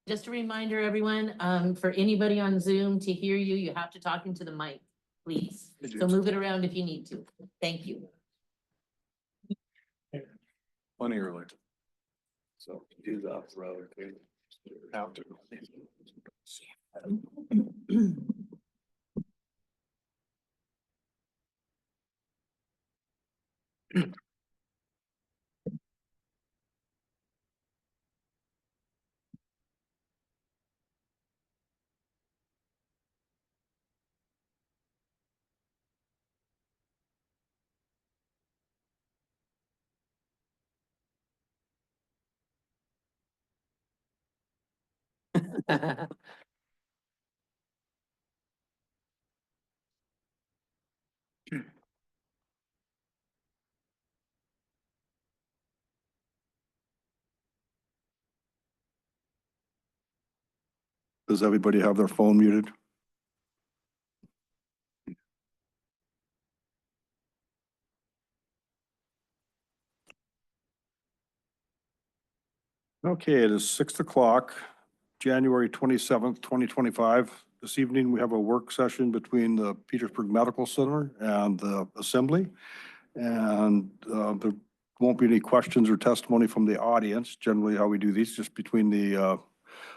Just a reminder, everyone, for anybody on Zoom to hear you, you have to talk into the mic, please. So move it around if you need to. Thank you. Plenty early. So do the road. Have to. Does everybody have their phone muted? Okay, it is 6 o'clock, January 27th, 2025. This evening, we have a work session between the Petersburg Medical Center and the Assembly. And there won't be any questions or testimony from the audience. Generally, how we do these, just between the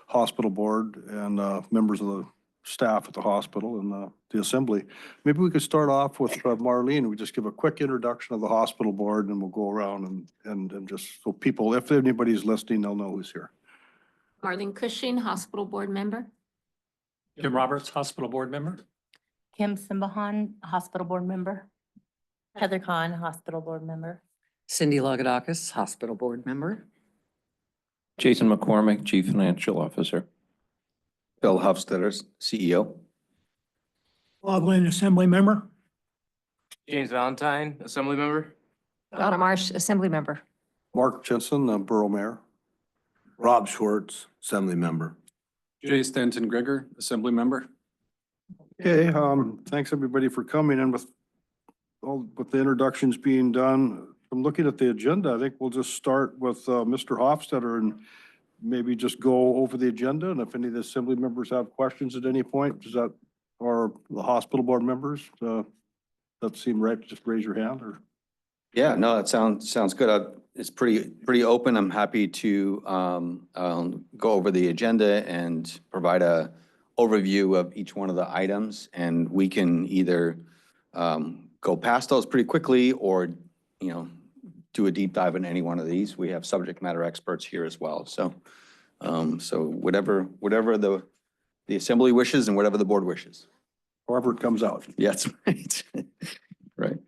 hospital board and members of the staff at the hospital and the Assembly. Maybe we could start off with Marlene. We just give a quick introduction of the hospital board and we'll go around and just so people, if anybody's listening, they'll know who's here. Marlene Cushing, hospital board member. Jim Roberts, hospital board member. Kim Simbahan, hospital board member. Heather Khan, hospital board member. Cindy Lagadakis, hospital board member. Jason McCormick, Chief Financial Officer. Bill Hofstadter, CEO. Bob Lynn, Assembly member. James Valentine, assembly member. Donna Marsh, assembly member. Mark Jensen, Borough Mayor. Rob Schwartz, Assembly member. Jay Stanton Gregor, assembly member. Okay, thanks everybody for coming in with the introductions being done. I'm looking at the agenda. I think we'll just start with Mr. Hofstadter and maybe just go over the agenda. And if any of the assembly members have questions at any point, does that, or the hospital board members, that seem right? Just raise your hand or. Yeah, no, that sounds good. It's pretty open. I'm happy to go over the agenda and provide a overview of each one of the items. And we can either go past those pretty quickly or, do a deep dive in any one of these. We have subject matter experts here as well. So, whatever the assembly wishes and whatever the board wishes. However it comes out. Yeah, that's right. Right.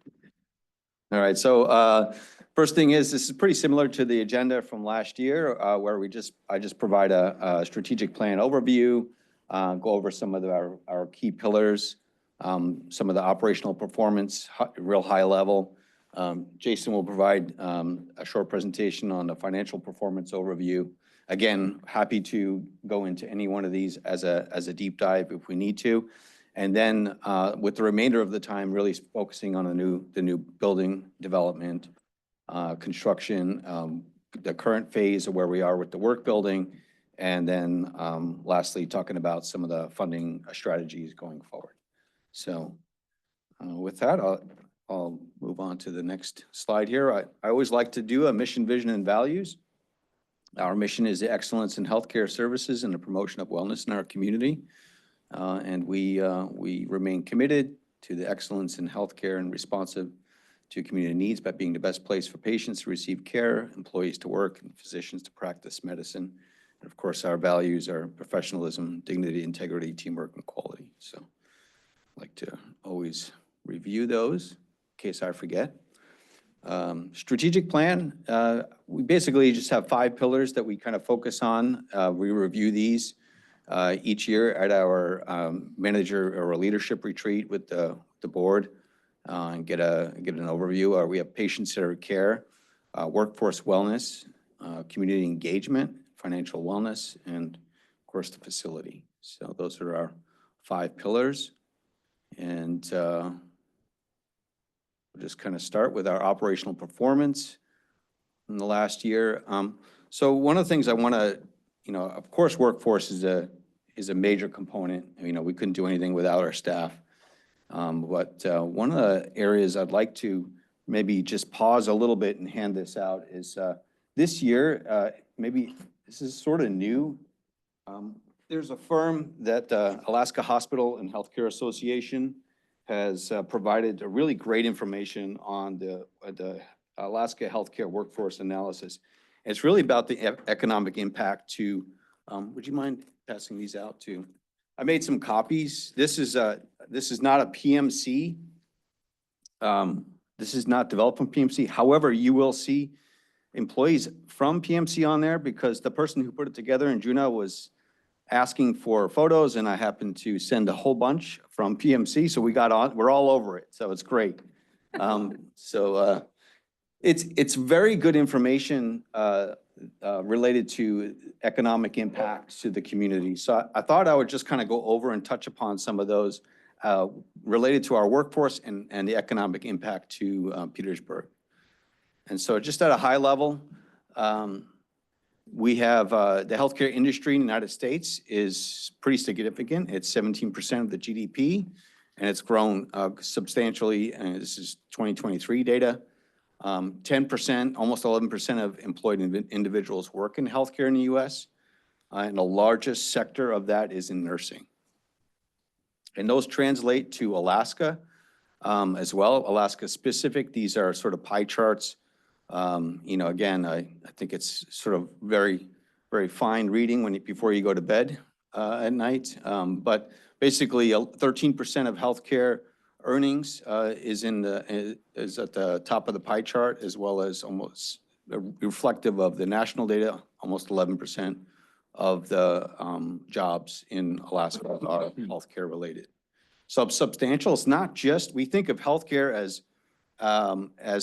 All right. So first thing is, this is pretty similar to the agenda from last year, where I just provide a strategic plan overview, go over some of our key pillars, some of the operational performance, real high level. Jason will provide a short presentation on the financial performance overview. Again, happy to go into any one of these as a deep dive if we need to. And then with the remainder of the time, really focusing on the new building development, construction, the current phase of where we are with the work building, and then lastly, talking about some of the funding strategies going forward. So with that, I'll move on to the next slide here. I always like to do a mission, vision, and values. Our mission is the excellence in healthcare services and the promotion of wellness in our community. And we remain committed to the excellence in healthcare and responsive to community needs by being the best place for patients to receive care, employees to work, and physicians to practice medicine. And of course, our values are professionalism, dignity, integrity, teamwork, and quality. So I'd like to always review those in case I forget. Strategic plan, we basically just have 5 pillars that we kind of focus on. We review these each year at our manager or leadership retreat with the board and get an overview. We have patient-centered care, workforce wellness, community engagement, financial wellness, and of course the facility. So those are our 5 pillars. And we'll just kind of start with our operational performance in the last year. So one of the things I want to of course, workforce is a major component. We couldn't do anything without our staff. But one of the areas I'd like to maybe just pause a little bit and hand this out is this year, maybe this is sort of new. There's a firm that Alaska Hospital and Healthcare Association has provided a really great information on the Alaska healthcare workforce analysis. It's really about the economic impact to, would you mind passing these out to? I made some copies. This is not a PMC. This is not developed from PMC. However, you will see employees from PMC on there because the person who put it together in Juneau was asking for photos, and I happened to send a whole bunch from PMC, so we're all over it, so it's great. It's very good information related to economic impact to the community. So I thought I would just kind of go over and touch upon some of those related to our workforce and the economic impact to Petersburg. And so just at a high level, we have the healthcare industry in the United States is pretty significant. It's 17% of the GDP, and it's grown substantially. And this is 2023 data. 10%, almost 11% of employed individuals work in healthcare in the U.S., and the largest sector of that is in nursing. And those translate to Alaska as well, Alaska specific. These are sort of pie charts. Again, I think it's sort of very, very fine reading before you go to bed at night. But basically, 13% of healthcare earnings is at the top of the pie chart, as well as almost reflective of the national data. Almost 11% of the jobs in Alaska are healthcare related. So substantial. It's not just, we think of healthcare as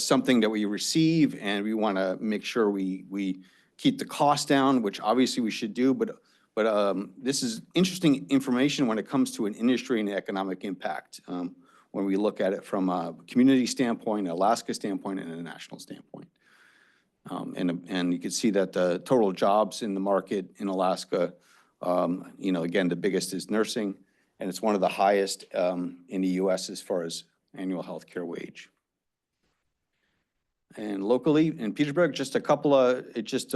something that we receive, and we want to make sure we keep the cost down, which obviously we should do. But this is interesting information when it comes to an industry and economic impact. When we look at it from a community standpoint, Alaska standpoint, and a national standpoint. And you can see that the total jobs in the market in Alaska, again, the biggest is nursing, and it's one of the highest in the U.S. as far as annual healthcare wage. And locally in Petersburg, just a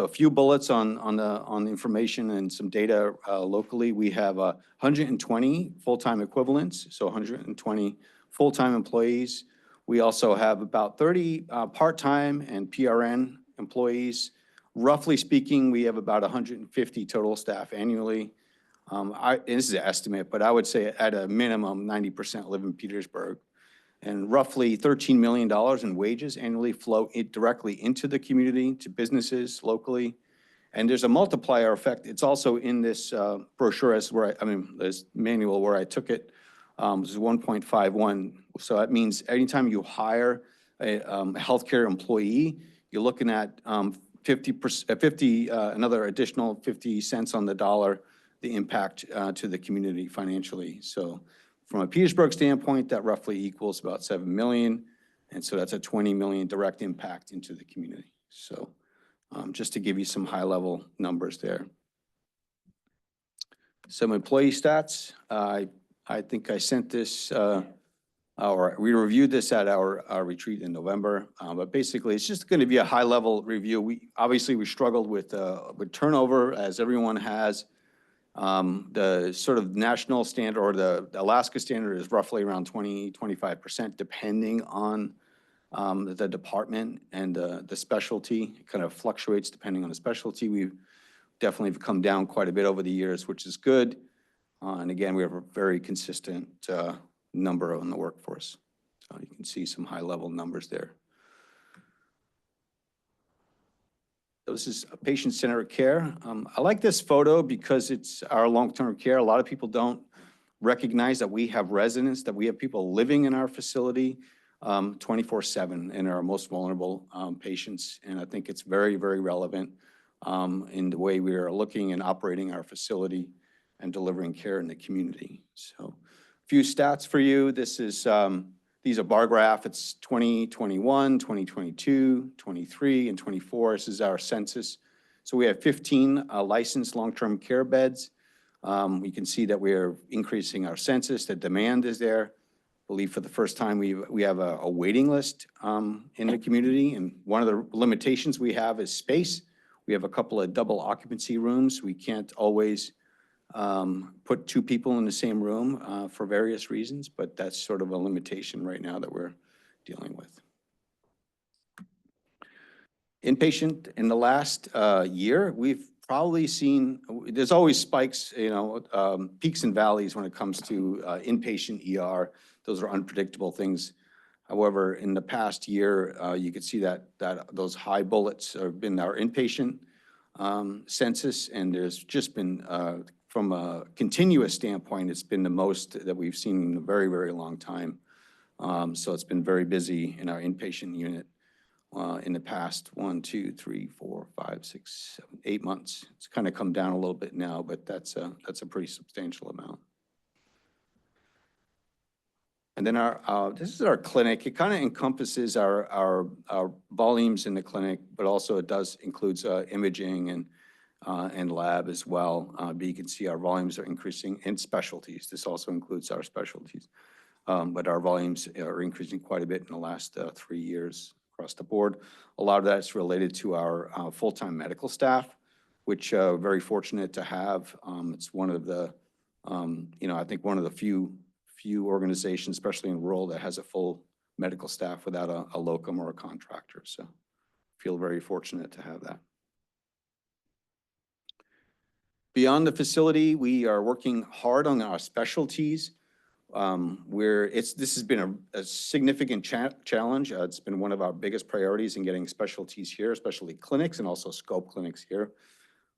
few bullets on the information and some data locally. We have 120 full-time equivalents, so 120 full-time employees. We also have about 30 part-time and PRN employees. Roughly speaking, we have about 150 total staff annually. And this is an estimate, but I would say at a minimum, 90% live in Petersburg. And roughly $13 million in wages annually flow directly into the community, to businesses locally. And there's a multiplier effect. It's also in this brochure this manual where I took it. This is 1.51. So that means anytime you hire a healthcare employee, you're looking at another additional 50 cents on the dollar, the impact to the community financially. So from a Petersburg standpoint, that roughly equals about 7 million. And so that's a 20 million direct impact into the community. So just to give you some high level numbers there. Some employee stats. I think I sent this, or we reviewed this at our retreat in November. But basically, it's just going to be a high level review. We struggled with turnover, as everyone has. The sort of national standard or the Alaska standard is roughly around 20-25%, depending on the department and the specialty. It kind of fluctuates depending on the specialty. We've definitely come down quite a bit over the years, which is good. And again, we have a very consistent number on the workforce. So you can see some high level numbers there. This is a patient-centered care. I like this photo because it's our long-term care. A lot of people don't recognize that we have residents, that we have people living in our facility 24/7 and our most vulnerable patients. And I think it's very, very relevant in the way we are looking and operating our facility and delivering care in the community. So a few stats for you. This is these are bar graph. It's 2021, 2022, 23, and 24. This is our census So we have 15 licensed long-term care beds. We can see that we are increasing our census. The demand is there. I believe for the first time, we have a waiting list in the community. And one of the limitations we have is space. We have a couple of double occupancy rooms. We can't always put two people in the same room for various reasons, but that's sort of a limitation right now that we're dealing with. Inpatient, in the last year, we've probably seen, there's always spikes, peaks and valleys when it comes to inpatient ER. Those are unpredictable things. However, in the past year, you could see that those high bullets have been our inpatient census, and there's just been, from a continuous standpoint, it's been the most that we've seen in a very, very long time. So it's been very busy in our inpatient unit in the past 1, 2, 3, 4, 5, 6, 7, 8 months. It's kind of come down a little bit now, but that's a pretty substantial amount. And then this is our clinic. It kind of encompasses our volumes in the clinic, but also it does includes imaging and lab as well. But you can see our volumes are increasing in specialties. This also includes our specialties. But our volumes are increasing quite a bit in the last 3 years across the board. A lot of that's related to our full-time medical staff, which very fortunate to have. It's one of the, I think one of the few organizations, especially in rural, that has a full medical staff without a locum or a contractor. So feel very fortunate to have that. Beyond the facility, we are working hard on our specialties. This has been a significant challenge. It's been one of our biggest priorities in getting specialties here, especially clinics and also scope clinics here.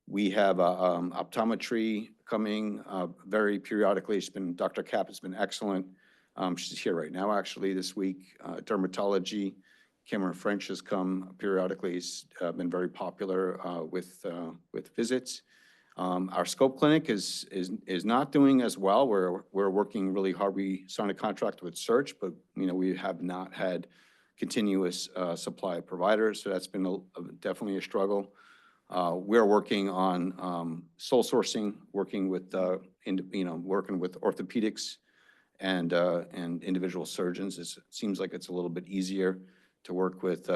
We have optometry coming very periodically. Dr. Kapp has been excellent. She's here right now, actually, this week. Dermatology, Cameron French has come periodically. He's been very popular with visits. Our scope clinic is not doing as well. We're working really hard. We signed a contract with Search, but we have not had continuous supply of providers, so that's been definitely a struggle. We're working on sole sourcing, working with orthopedics and individual surgeons. It seems like it's a little bit easier to work with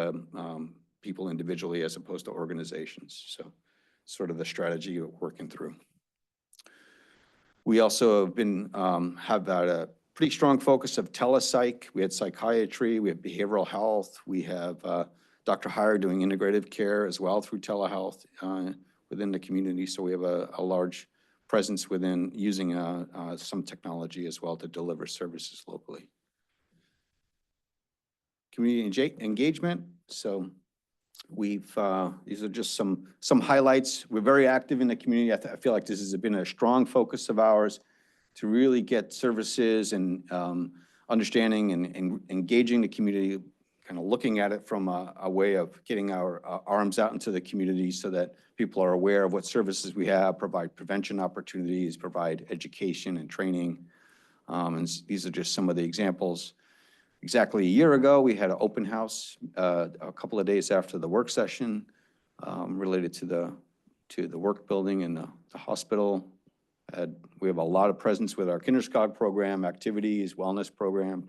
people individually as opposed to organizations. So sort of the strategy we're working through. We also have had a pretty strong focus of telepsych. We had psychiatry, we have behavioral health, we have Dr. Heyer doing integrative care as well through telehealth within the community. So we have a large presence within using some technology as well to deliver services locally. Community engagement. So these are just some highlights. We're very active in the community. I feel like this has been a strong focus of ours to really get services and understanding and engaging the community, kind of looking at it from a way of getting our arms out into the community so that people are aware of what services we have, provide prevention opportunities, provide education and training. And these are just some of the examples. Exactly a year ago, we had an open house a couple of days after the work session related to the work building and the hospital. We have a lot of presence with our Kinderskog program, activities, wellness program,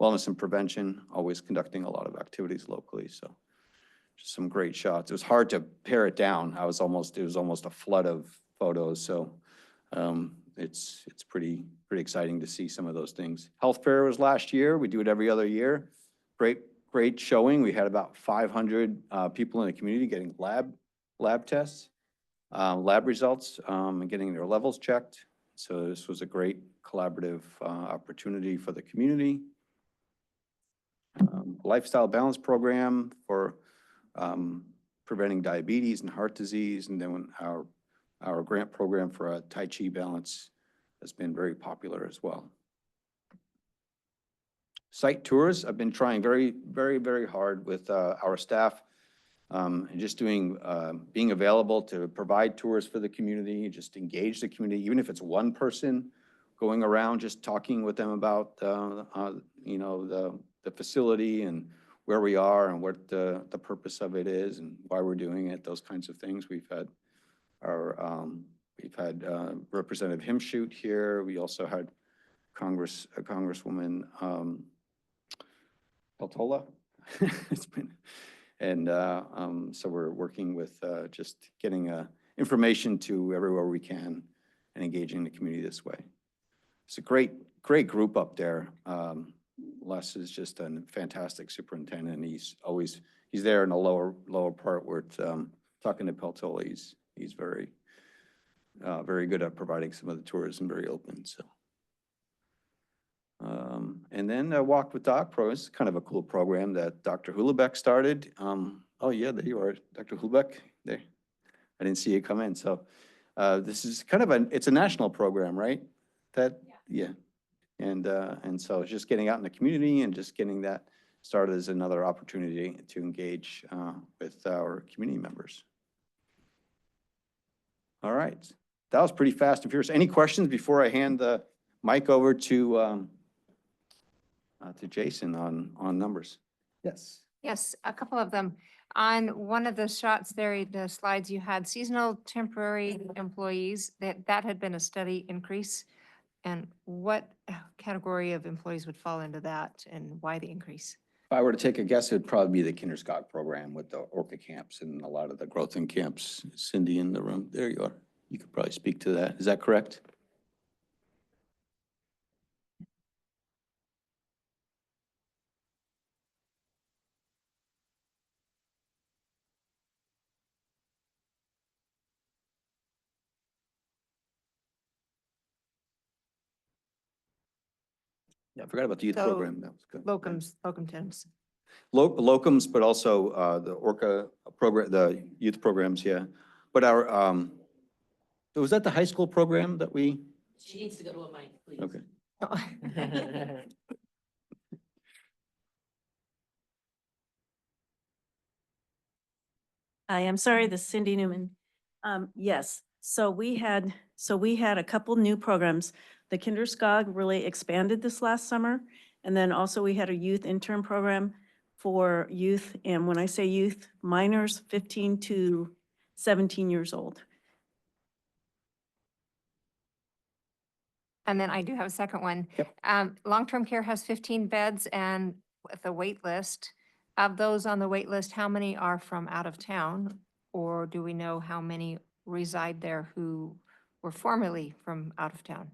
wellness and prevention, always conducting a lot of activities locally. So just some great shots. It was hard to pare it down. It was almost a flood of photos. So it's pretty exciting to see some of those things. Health fair was last year. We do it every other year. Great showing. We had about 500 people in the community getting lab tests, lab results, and getting their levels checked. So this was a great collaborative opportunity for the community. Lifestyle balance program for preventing diabetes and heart disease, and then our grant program for a Tai Chi balance has been very popular as well. Site tours, I've been trying very, very, very hard with our staff and just being available to provide tours for the community, just engage the community, even if it's one person going around, just talking with them about the facility and where we are and what the purpose of it is and why we're doing it, those kinds of things. We've had Representative Himshoot here. We also had Congresswoman Peltola. It's been, and so we're working with just getting information to everywhere we can and engaging the community this way. It's a great group up there. Les is just a fantastic superintendent. He's there in the lower part where it's talking to Peltola. He's very good at providing some of the tours and very open, so. And then Walk with Doc Pro is kind of a cool program that Dr. Hulebeck started. Oh yeah, there you are, Dr. Hulebeck, there. I didn't see you come in, so. This is kind of it's a national program, right? Yeah. And so it's just getting out in the community and just getting that started as another opportunity to engage with our community members. All right, that was pretty fast and furious. Any questions before I hand the mic over to Jason on numbers? Yes. Yes, a couple of them. On one of the shots there, the slides you had seasonal temporary employees, that had been a steady increase. And what category of employees would fall into that and why the increase? If I were to take a guess, it'd probably be the Kinderskog program with the Orca camps and a lot of the growth in camps. Cindy in the room, there you are. You could probably speak to that. Is that correct? Yeah, I forgot about the youth So, program. That was good. Locum tenens. Locums, but also the Orca program, the youth programs, yeah. But our, was that the high school program that we? She needs to go to a mic, please. Okay. Hi, I'm sorry, this is Cindy Newman. Yes, so we had a couple new programs. The Kinderskog really expanded this last summer. And then also we had a youth intern program for youth. And when I say youth, minors 15 to 17 years old. And then I do have a second one. Yep. Long-term care has 15 beds and with the wait list, of those on the wait list, how many are from out of town? Or do we know how many reside there who were formerly from out of town?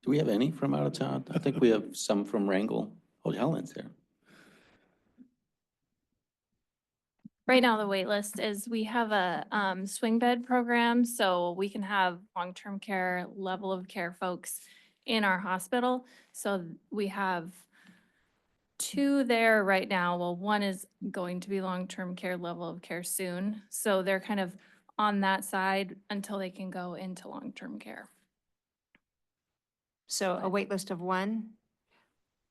Do we have any from out of town? I think we have some from Wrangell. Oh, Helen's there. Right now, the wait list is we have a swing bed program, so we can have long-term care, level of care folks in our hospital. So we have 2 there right now. Well, one is going to be long-term care, level of care soon. So they're kind of on that side until they can go into long-term care. So a wait list of 1,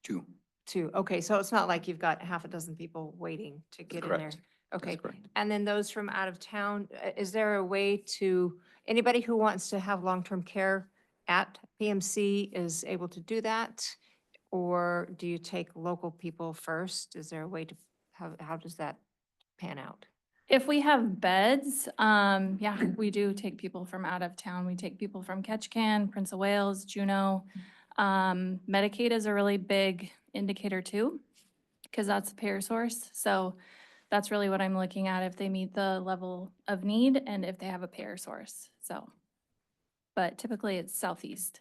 2. 2. Okay, so it's not like you've got half a dozen people waiting to get in there. Correct. Okay, That's correct. and then those from out of town, is there a way to, anybody who wants to have long-term care at PMC is able to do that? Or do you take local people first? Is there a way to, how does that pan out? If we have beds, yeah, we do take people from out of town. We take people from Ketchikan, Prince of Wales, Juneau. Medicaid is a really big indicator too, because that's the payer source. So that's really what I'm looking at, if they meet the level of need and if they have a payer source, so. But typically it's Southeast.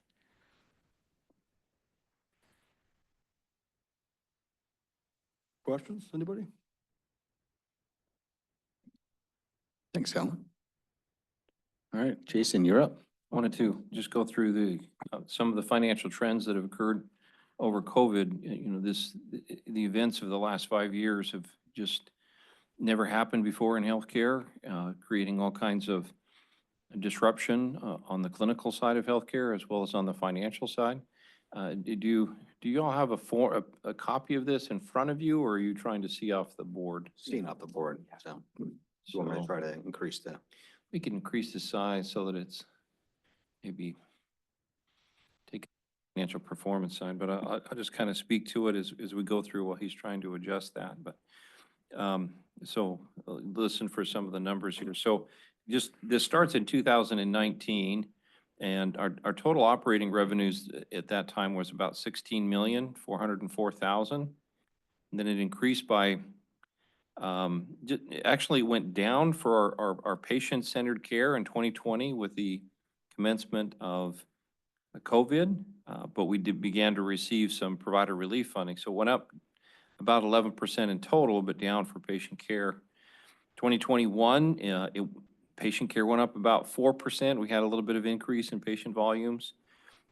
Questions, anybody? Thanks, Helen. All right, Jason, you're up. Wanted to just go through some of the financial trends that have occurred over COVID. You know, the events of the last 5 years have just never happened before in healthcare, creating all kinds of disruption on the clinical side of healthcare as well as on the financial side. Do you all have a copy of this in front of you, or are you trying to see off the board? Seeing off the board, so you want me to try to increase that? We can increase the size so that it's maybe take financial performance side, but I'll just kind of speak to it as we go through while he's trying to adjust that. But listen for some of the numbers here. So just, this starts in 2019, and our total operating revenues at that time was about 16,404,000. And then it increased by, actually it went down for our patient-centered care in 2020 with the commencement of COVID, but we began to receive some provider relief funding. So it went up about 11% in total, but down for patient care. 2021, patient care went up about 4%. We had a little bit of increase in patient volumes,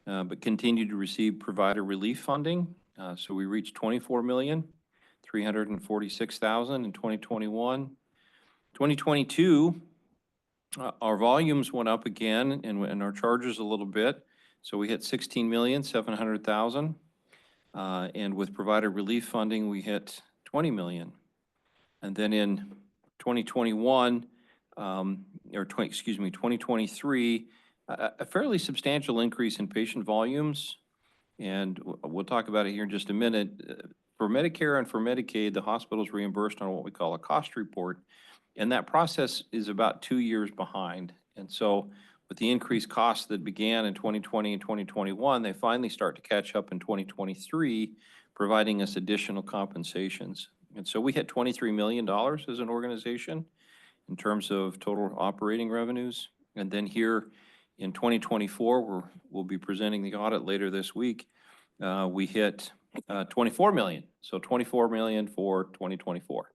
but continued to receive provider relief funding. So we reached 24,346,000 in 2021. 2022, our volumes went up again and our charges a little bit. So we hit 16,700,000. And with provider relief funding, we hit 20 million. And then in 2021, 2023, a fairly substantial increase in patient volumes. And we'll talk about it here in just a minute. For Medicare and for Medicaid, the hospital's reimbursed on what we call a cost report. And that process is about 2 years behind. And so with the increased costs that began in 2020 and 2021, they finally start to catch up in 2023, providing us additional compensations. And so we hit $23 million as an organization in terms of total operating revenues. And then here in 2024, we'll be presenting the audit later this week. We hit 24 million. So 24 million for 2024.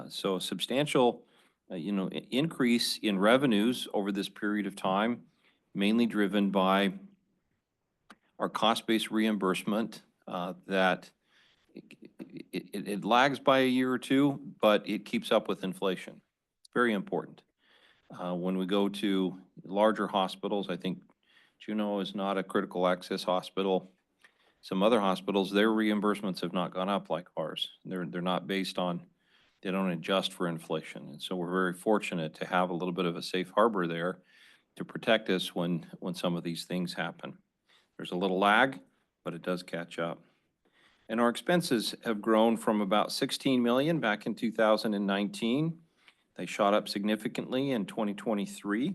So a substantial increase in revenues over this period of time, mainly driven by our cost-based reimbursement that it lags by a year or two, but it keeps up with inflation. It's very important. When we go to larger hospitals, I think Juneau is not a critical access hospital. Some other hospitals, their reimbursements have not gone up like ours. They're not based on, they don't adjust for inflation. And so we're very fortunate to have a little bit of a safe harbor there to protect us when some of these things happen. There's a little lag, but it does catch up. And our expenses have grown from about 16 million back in 2019. They shot up significantly in 2023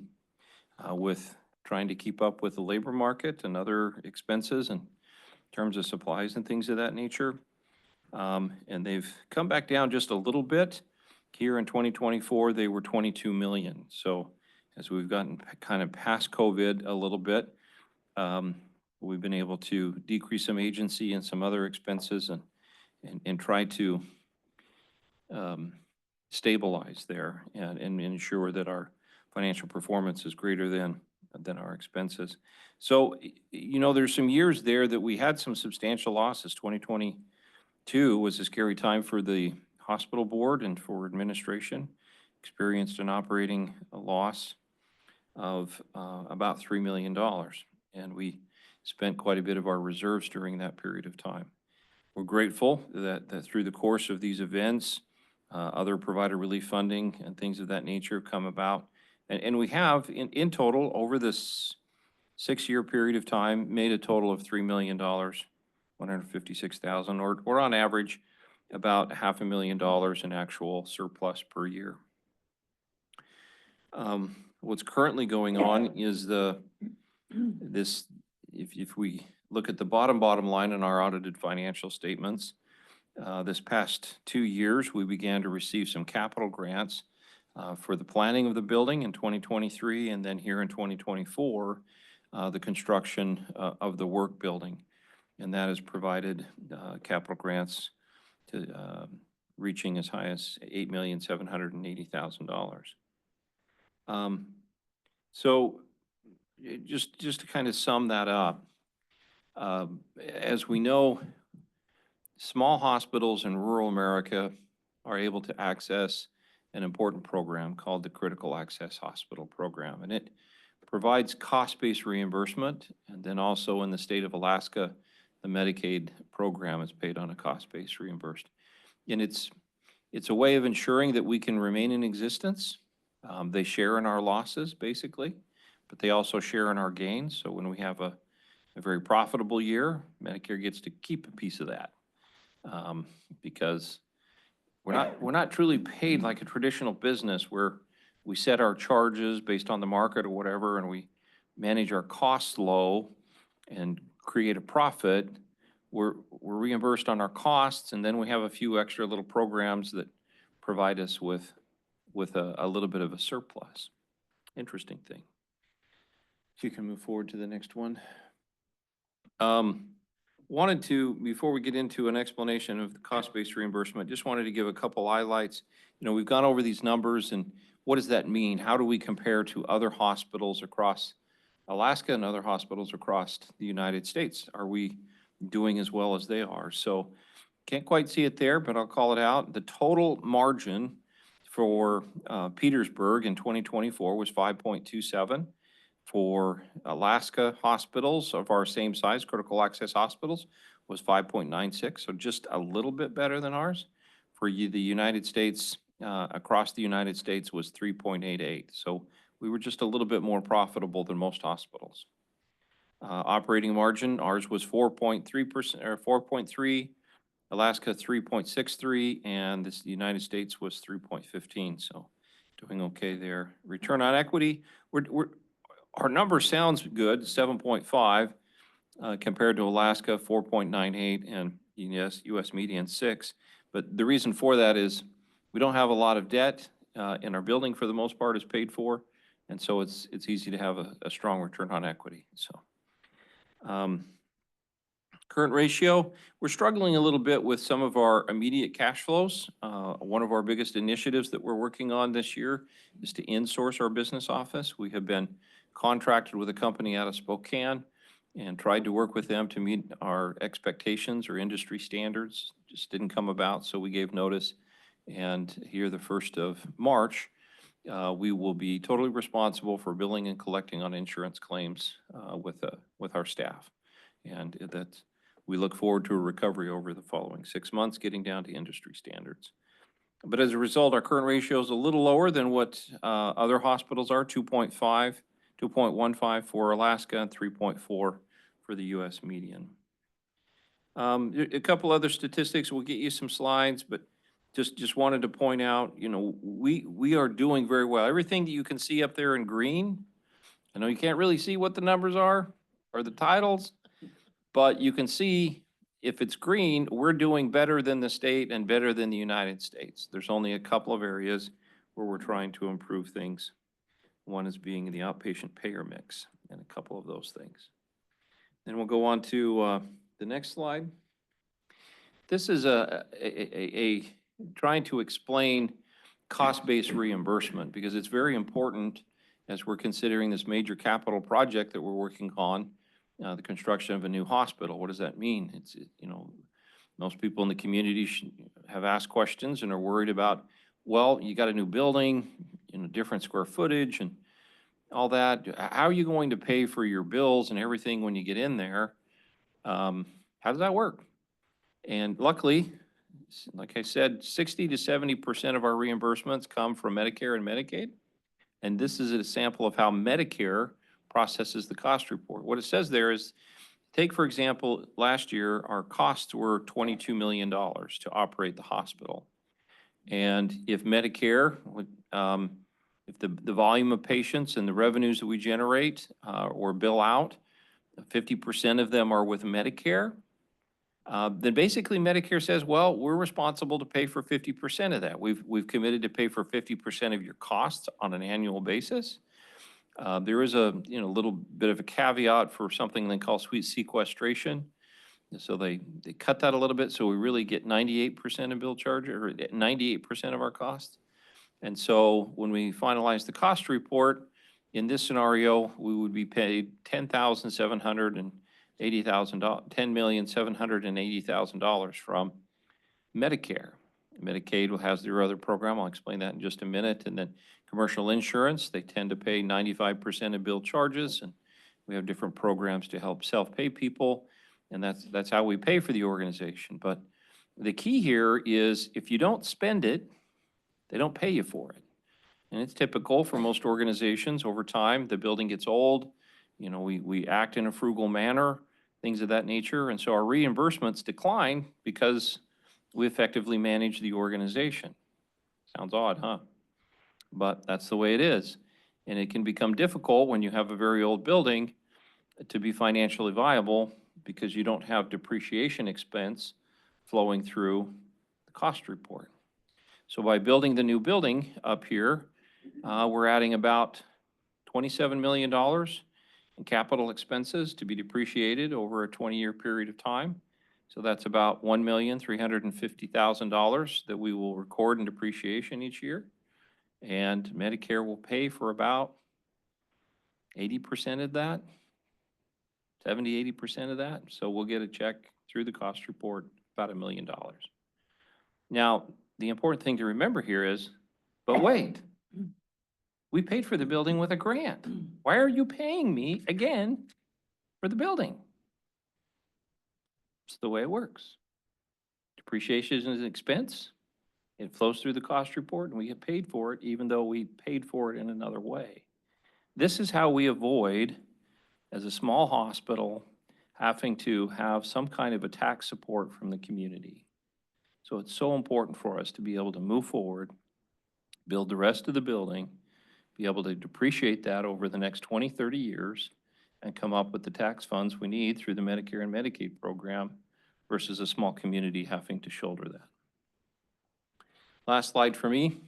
with trying to keep up with the labor market and other expenses in terms of supplies and things of that nature. And they've come back down just a little bit. Here in 2024, they were 22 million. So as we've gotten kind of past COVID a little bit, we've been able to decrease some agency and some other expenses and try to stabilize there and ensure that our financial performance is greater than our expenses. So, there's some years there that we had some substantial losses. 2022 was a scary time for the hospital board and for administration. Experienced an operating loss of about $3 million. And we spent quite a bit of our reserves during that period of time. We're grateful that through the course of these events, other provider relief funding and things of that nature have come about. And we have, in total, over this 6-year period of time, made a total of $3 million, 156,000, or on average, about $500,000 in actual surplus per year. What's currently going on is if we look at the bottom line in our audited financial statements, this past 2 years, we began to receive some capital grants for the planning of the building in 2023, and then here in 2024, the construction of the work building. And that has provided capital grants to reaching as high as $8,780,000. So just to kind of sum that up, as we know, small hospitals in rural America are able to access an important program called the Critical Access Hospital Program. And it provides cost-based reimbursement. And then also in the state of Alaska, the Medicaid program is paid on a cost-based reimbursed. And it's a way of ensuring that we can remain in existence. They share in our losses, basically, but they also share in our gains. So when we have a a very profitable year, Medicare gets to keep a piece of that. Because we're not truly paid like a traditional business where we set our charges based on the market or whatever, and we manage our costs low and create a profit. We're reimbursed on our costs, and then we have a few extra little programs that provide us with a little bit of a surplus. Interesting thing. If you can move forward to the next one. Wanted to, before we get into an explanation of the cost-based reimbursement, just wanted to give a couple highlights. You know, we've gone over these numbers and what does that mean? How do we compare to other hospitals across Alaska and other hospitals across the United States? Are we doing as well as they are? So can't quite see it there, but I'll call it out. The total margin for Petersburg in 2024 was 5.27. For Alaska hospitals of our same size, critical access hospitals, was 5.96, so just a little bit better than ours. For the United States, across the United States was 3.88, so we were just a little bit more profitable than most hospitals. Operating margin, ours was 4.3% or 4.3, Alaska 3.63, and the United States was 3.15, so doing okay there. Return on equity, our number sounds good, 7.5, compared to Alaska, 4.98, and US median 6. But the reason for that is we don't have a lot of debt, and our building for the most part is paid for, and so it's easy to have a strong return on equity. So, current ratio, we're struggling a little bit with some of our immediate cash flows. One of our biggest initiatives that we're working on this year is to insource our business office. We have been contracted with a company out of Spokane and tried to work with them to meet our expectations or industry standards. Just didn't come about, so we gave notice. And here, the 1st of March, we will be totally responsible for billing and collecting on insurance claims with our staff. And that we look forward to a recovery over the following 6 months, getting down to industry standards. But as a result, our current ratio is a little lower than what other hospitals are, 2.15 for Alaska and 3.4 for the US median. A couple other statistics, we'll get you some slides, but just wanted to point out, you know, we are doing very well. Everything that you can see up there in green, I know you can't really see what the numbers are or the titles, but you can see if it's green, we're doing better than the state and better than the United States. There's only a couple of areas where we're trying to improve things. One is being the outpatient payer mix and a couple of those things. Then we'll go on to the next slide. This is trying to explain cost-based reimbursement because it's very important as we're considering this major capital project that we're working on, the construction of a new hospital. What does that mean? It's, you know, most people in the community have asked questions and are worried about, well, you got a new building, you know, different square footage and all that. How are you going to pay for your bills and everything when you get in there? How does that work? And luckily, like I said, 60 to 70% of our reimbursements come from Medicare and Medicaid. And this is a sample of how Medicare processes the cost report. What it says there is, take, for example, last year, our costs were $22 million to operate the hospital. And if Medicare, if the volume of patients and the revenues that we generate or bill out, 50% of them are with Medicare, then basically Medicare says, well, we're responsible to pay for 50% of that. We've committed to pay for 50% of your costs on an annual basis. There is a little bit of a caveat for something they call sweet sequestration. So they cut that a little bit, so we really get 98% of bill charge, or 98% of our costs. And so when we finalize the cost report, in this scenario, we would be paid $10,780,000 from Medicare. Medicaid has their other program. I'll explain that in just a minute. And then commercial insurance, they tend to pay 95% of bill charges. And we have different programs to help self-pay people. And that's how we pay for the organization. But the key here is if you don't spend it, they don't pay you for it. And it's typical for most organizations over time. The building gets old, You know, we act in a frugal manner, things of that nature. And so our reimbursements decline because we effectively manage the organization. Sounds odd, huh? But that's the way it is. And it can become difficult when you have a very old building to be financially viable because you don't have depreciation expense flowing through the cost report. So by building the new building up here, we're adding about $27 million in capital expenses to be depreciated over a 20-year period of time. So that's about $1,350,000 that we will record in depreciation each year. And Medicare will pay for about 80% of that, 70, 80% of that. So we'll get a check through the cost report, about $1 million. Now, the important thing to remember here is, but wait, we paid for the building with a grant. Why are you paying me again for the building? It's the way it works. Depreciation is an expense. It flows through the cost report and we get paid for it even though we paid for it in another way. This is how we avoid, as a small hospital, having to have some kind of a tax support from the community. So it's so important for us to be able to move forward, build the rest of the building, be able to depreciate that over the next 20, 30 years, and come up with the tax funds we need through the Medicare and Medicaid program versus a small community having to shoulder that. Last slide for me.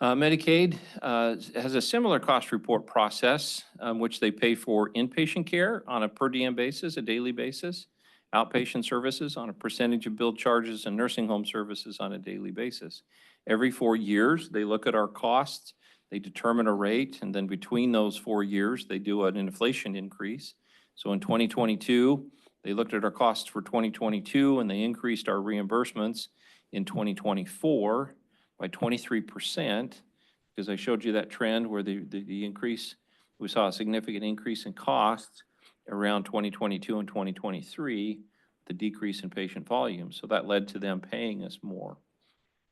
Medicaid has a similar cost report process, which they pay for inpatient care on a per diem basis, a daily basis, outpatient services on a percentage of billed charges, and nursing home services on a daily basis. Every 4 years, they look at our costs, they determine a rate, and then between those 4 years, they do an inflation increase. So in 2022, they looked at our costs for 2022 and they increased our reimbursements in 2024 by 23%, because I showed you that trend where the increase, we saw a significant increase in costs around 2022 and 2023, the decrease in patient volume. So that led to them paying us more.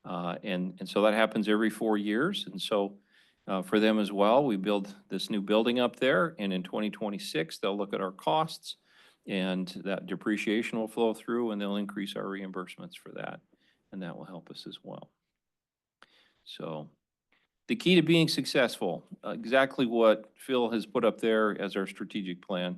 And so that happens every 4 years. And so for them as well, we build this new building up there, and in 2026, they'll look at our costs and that depreciation will flow through and they'll increase our reimbursements for that. And that will help us as well. So the key to being successful, exactly what Phil has put up there as our strategic plan.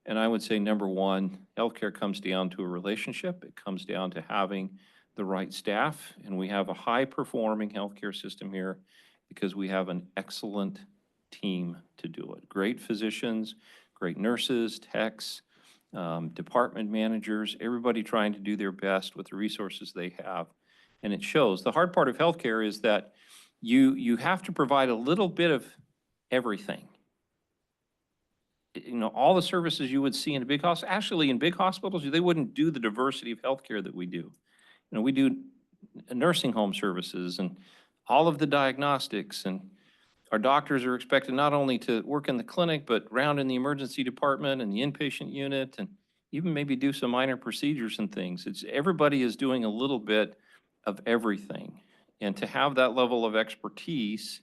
And I would say number one, healthcare comes down to a relationship. It comes down to having the right staff. And we have a high performing healthcare system here because we have an excellent team to do it. Great physicians, great nurses, techs, department managers, everybody trying to do their best with the resources they have. And it shows. The hard part of healthcare is that you have to provide a little bit of everything. You know, all the services you would see in a big hospital, actually in big hospitals, they wouldn't do the diversity of healthcare that we do. You know, we do nursing home services and all of the diagnostics, and our doctors are expected not only to work in the clinic, but round in the emergency department and the inpatient unit, and even maybe do some minor procedures and things. Everybody is doing a little bit of everything. And to have that level of expertise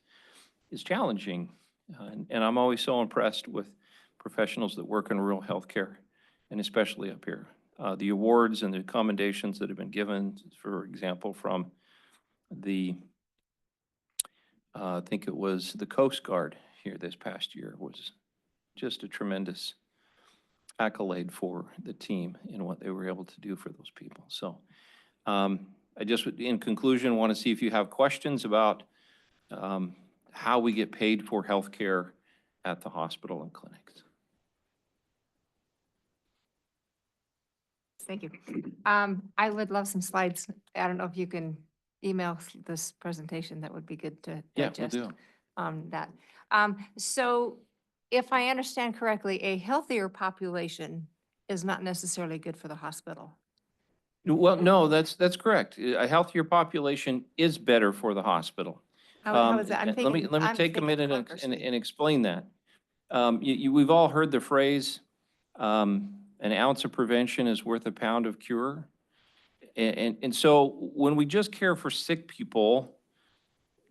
is challenging. And I'm always so impressed with professionals that work in rural healthcare, and especially up here. The awards and the commendations that have been given, for example, from the, I think it was the Coast Guard here this past year, was just a tremendous accolade for the team and what they were able to do for those people. So I just, in conclusion, want to see if you have questions about how we get paid for healthcare at the hospital and clinics. Thank you. I would love some slides. I don't know if you can email this presentation. That would be good to Yeah, digest. we'll do. That. So if I understand correctly, a healthier population is not necessarily good for the hospital. Well, no, that's correct. A healthier population is better for the hospital. How is that? I'm Let me thinking- let me I'm take a thinking minute conversely. and explain that. We've all heard the phrase, an ounce of prevention is worth a pound of cure. And so when we just care for sick people,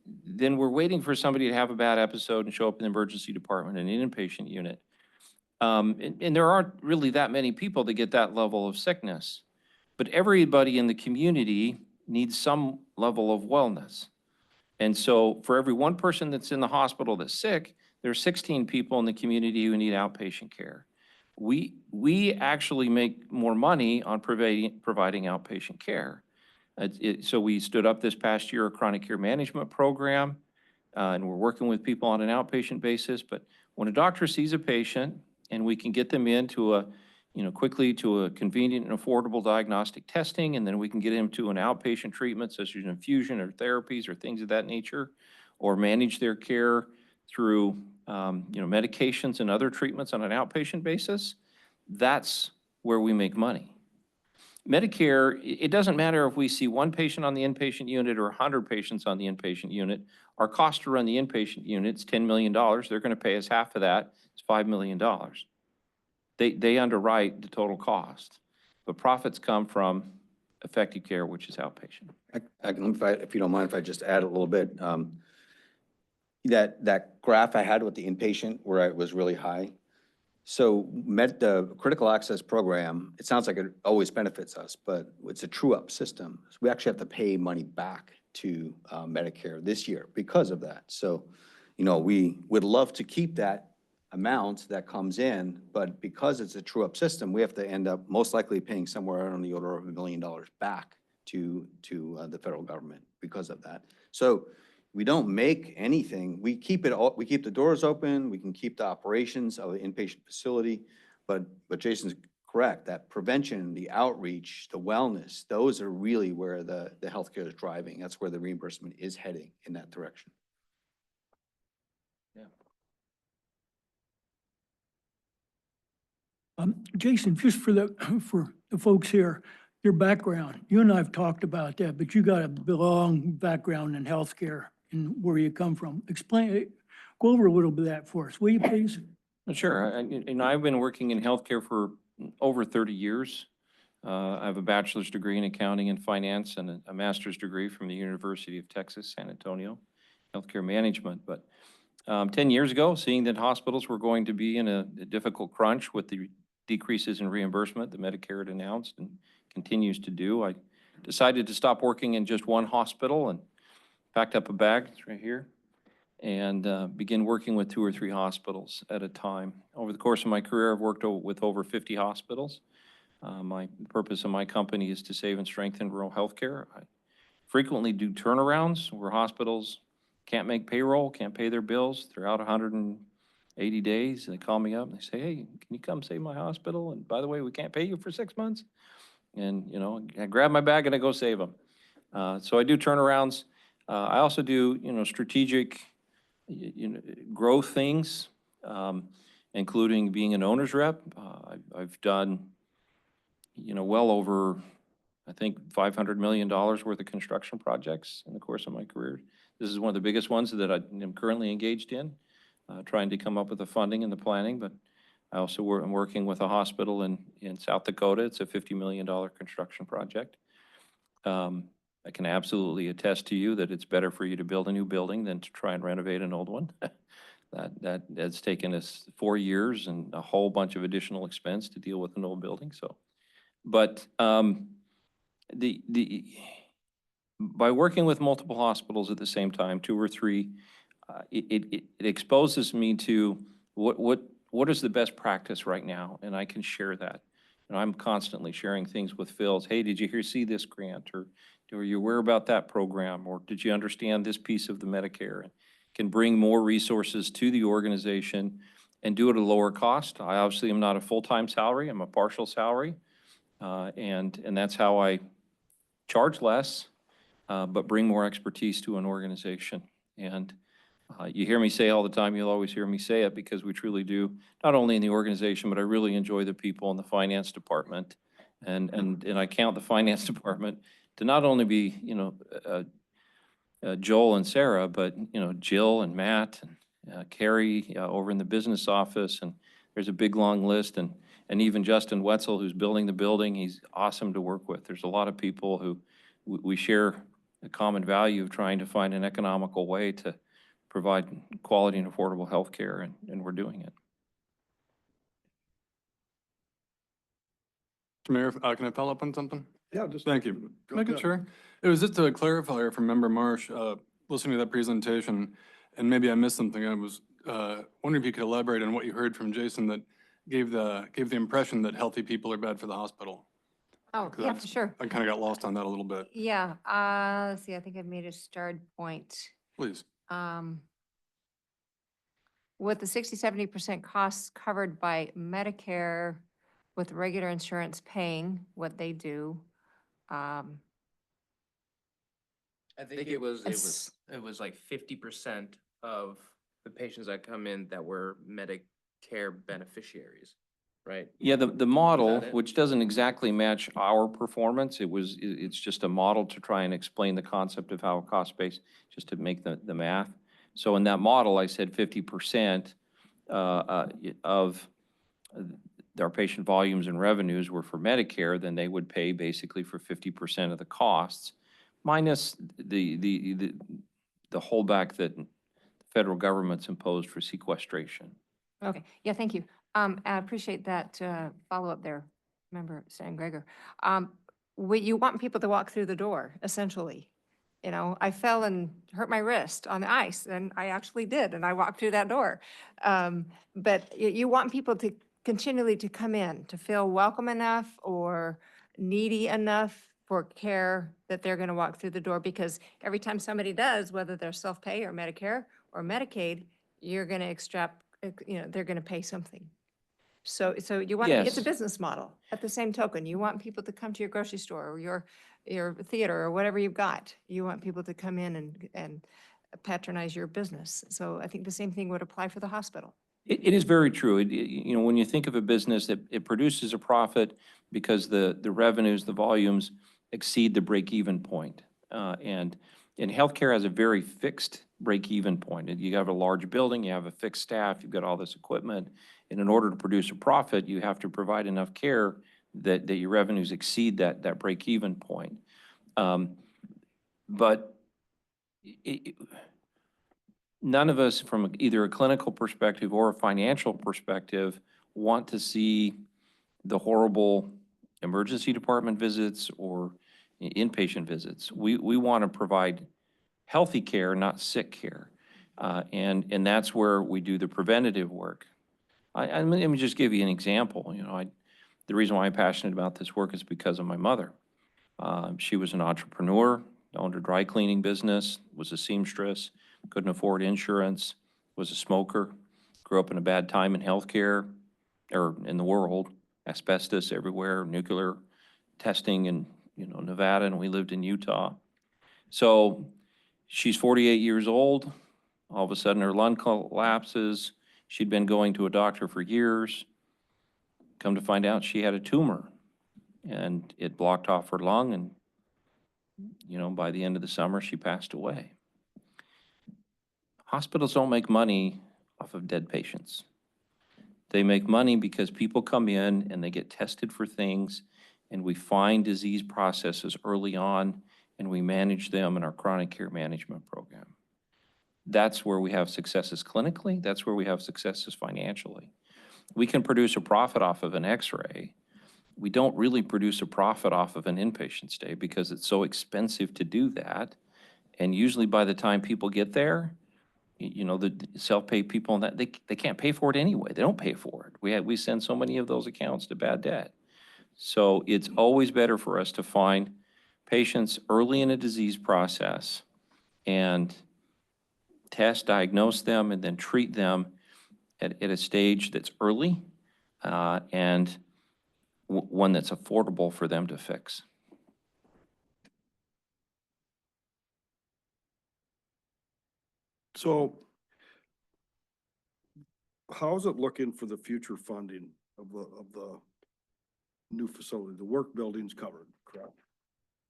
then we're waiting for somebody to have a bad episode and show up in the emergency department in an inpatient unit. And there aren't really that many people that get that level of sickness. But everybody in the community needs some level of wellness. And so for every one person that's in the hospital that's sick, there's 16 people in the community who need outpatient care. We actually make more money on providing outpatient care. So we stood up this past year a chronic care management program, and we're working with people on an outpatient basis. But when a doctor sees a patient and we can get them into quickly to a convenient and affordable diagnostic testing, and then we can get them to an outpatient treatment such as infusion or therapies or things of that nature, or manage their care through medications and other treatments on an outpatient basis, that's where we make money. Medicare, it doesn't matter if we see one patient on the inpatient unit or 100 patients on the inpatient unit. Our cost to run the inpatient unit is $10 million. They're going to pay us half of that. It's $5 million. They underwrite the total cost, but profits come from effective care, which is outpatient. If you don't mind, if I just add a little bit, that graph I had with the inpatient where it was really high. So the critical access program, it sounds like it always benefits us, but it's a true up system. So we actually have to pay money back to Medicare this year because of that. So, we would love to keep that amount that comes in, but because it's a true up system, we have to end up most likely paying somewhere on the order of $1 million back to the federal government because of that. So we don't make anything. We keep the doors open. We can keep the operations of the inpatient facility, but Jason's correct. That prevention, the outreach, the wellness, those are really where the healthcare is driving. That's where the reimbursement is heading in that direction. Jason, just for the folks here, your background, you and I have talked about that, but you got a long background in healthcare and where you come from. Go over a little bit of that for us, will you please? Sure. I've been working in healthcare for over 30 years. I have a bachelor's degree in accounting and finance and a master's degree from the University of Texas, San Antonio, healthcare management. But 10 years ago, seeing that hospitals were going to be in a difficult crunch with the decreases in reimbursement that Medicare had announced and continues to do, I decided to stop working in just one hospital and packed up a bag, it's right here, and begin working with 2 or 3 hospitals at a time. Over the course of my career, I've worked with over 50 hospitals. The purpose of my company is to save and strengthen rural healthcare. I frequently do turnarounds where hospitals can't make payroll, can't pay their bills throughout 180 days. They call me up and they say, hey, can you come save my hospital? And by the way, we can't pay you for 6 months. And, I grab my bag and I go save them. So I do turnarounds. I also do, strategic, growth things, including being an owner's rep. I've done, well over, I think, $500 million worth of construction projects in the course of my career. This is one of the biggest ones that I am currently engaged in, trying to come up with the funding and the planning, but I also am working with a hospital in South Dakota. It's a $50 million construction project. I can absolutely attest to you that it's better for you to build a new building than to try and renovate an old one. That's taken us 4 years and a whole bunch of additional expense to deal with an old building. So, but by working with multiple hospitals at the same time, 2 or 3, it exposes me to what is the best practice right now, and I can share that. And I'm constantly sharing things with Phil's. Hey, did you see this grant, or are you aware about that program, or did you understand this piece of the Medicare? And can bring more resources to the organization and do it at a lower cost. I obviously am not a full-time salary. I'm a partial salary, and that's how I charge less, but bring more expertise to an organization. And you hear me say all the time, you'll always hear me say it, because we truly do, not only in the organization, but I really enjoy the people in the finance department. And I count the finance department to not only be, Joel and Sarah, but, Jill and Matt and Carrie over in the business office. And there's a big, long list. And even Justin Wetzel, who's building the building, he's awesome to work with. There's a lot of people who we share a common value of trying to find an economical way to provide quality and affordable health care, and we're doing it. Mayor, can I follow up on something? Yeah, just. Thank you. Go Making ahead. sure. It was just a clarifier from Member Marsh, listening to that presentation, and maybe I missed something. I was wondering if you could elaborate on what you heard from Jason that gave the impression that healthy people are bad for the hospital. Oh, 'Cause yeah, that's- sure. I kind of got lost on that a little bit. Yeah, let's see, I think I made a start point. Please. With the 60-70% costs covered by Medicare with regular insurance paying what they do. I think it was It's- like 50% of the patients that come in that were Medicare beneficiaries, right? Yeah, the model, it? which doesn't exactly match our performance, it's just a model to try and explain the concept of how a cost base, just to make the math. So in that model, I said 50% of our patient volumes and revenues were for Medicare, then they would pay basically for 50% of the costs, minus the holdback that the federal government's imposed for sequestration. Okay, yeah, thank you. I appreciate that follow-up there, Member Stan Gregor. You want people to walk through the door, essentially. You know, I fell and hurt my wrist on the ice, and I actually did, and I walked through that door. But you want people to continually to come in, to feel welcome enough or needy enough for care that they're going to walk through the door, because every time somebody does, whether they're self-pay or Medicare or Medicaid, you're going to extract, they're going to pay something. So you want, it's a Yes. business model. At the same token, you want people to come to your grocery store or your theater or whatever you've got. You want people to come in and patronize your business. So I think the same thing would apply for the hospital. It is very true. When you think of a business that it produces a profit because the revenues, the volumes exceed the break-even point. And healthcare has a very fixed break-even point. You have a large building, you have a fixed staff, you've got all this equipment. And in order to produce a profit, you have to provide enough care that your revenues exceed that break-even point. But none of us, from either a clinical perspective or a financial perspective, want to see the horrible emergency department visits or inpatient visits. We want to provide healthy care, not sick care. And that's where we do the preventative work. Let me just give you an example. The reason why I'm passionate about this work is because of my mother. She was an entrepreneur, owned a dry cleaning business, was a seamstress, couldn't afford insurance, was a smoker, grew up in a bad time in healthcare or in the world, asbestos everywhere, nuclear testing in Nevada, and we lived in Utah. So she's 48 years old. All of a sudden her lung collapses. She'd been going to a doctor for years. Come to find out she had a tumor and it blocked off her lung, and by the end of the summer she passed away. Hospitals don't make money off of dead patients. They make money because people come in and they get tested for things, and we find disease processes early on and we manage them in our chronic care management program. That's where we have successes clinically. That's where we have successes financially. We can produce a profit off of an x-ray. We don't really produce a profit off of an inpatient stay because it's so expensive to do that. And usually by the time people get there, the self-pay people and that, they can't pay for it anyway. They don't pay for it. We send so many of those accounts to bad debt. So it's always better for us to find patients early in a disease process and test, diagnose them, and then treat them at a stage that's early and one that's affordable for them to fix. So how's it looking for the future funding of the new facility? The work building's covered, correct?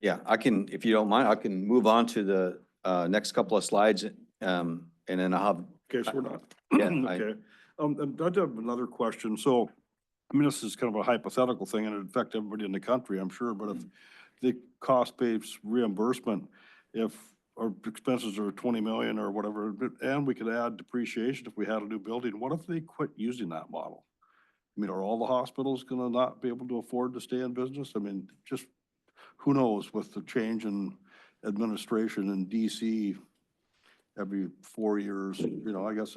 Yeah, if you don't mind, I can move on to the next couple of slides. And then I'll have, Okay, so we're not. Yeah, Okay. And I have another question. So, this is kind of a hypothetical thing and it affects everybody in the country, I'm sure, but if the cost-based reimbursement, if our expenses are 20 million or whatever, and we could add depreciation if we had a new building, what if they quit using that model? I mean, are all the hospitals gonna not be able to afford to stay in business? I mean, just who knows with the change in administration in DC every 4 years, you know, I guess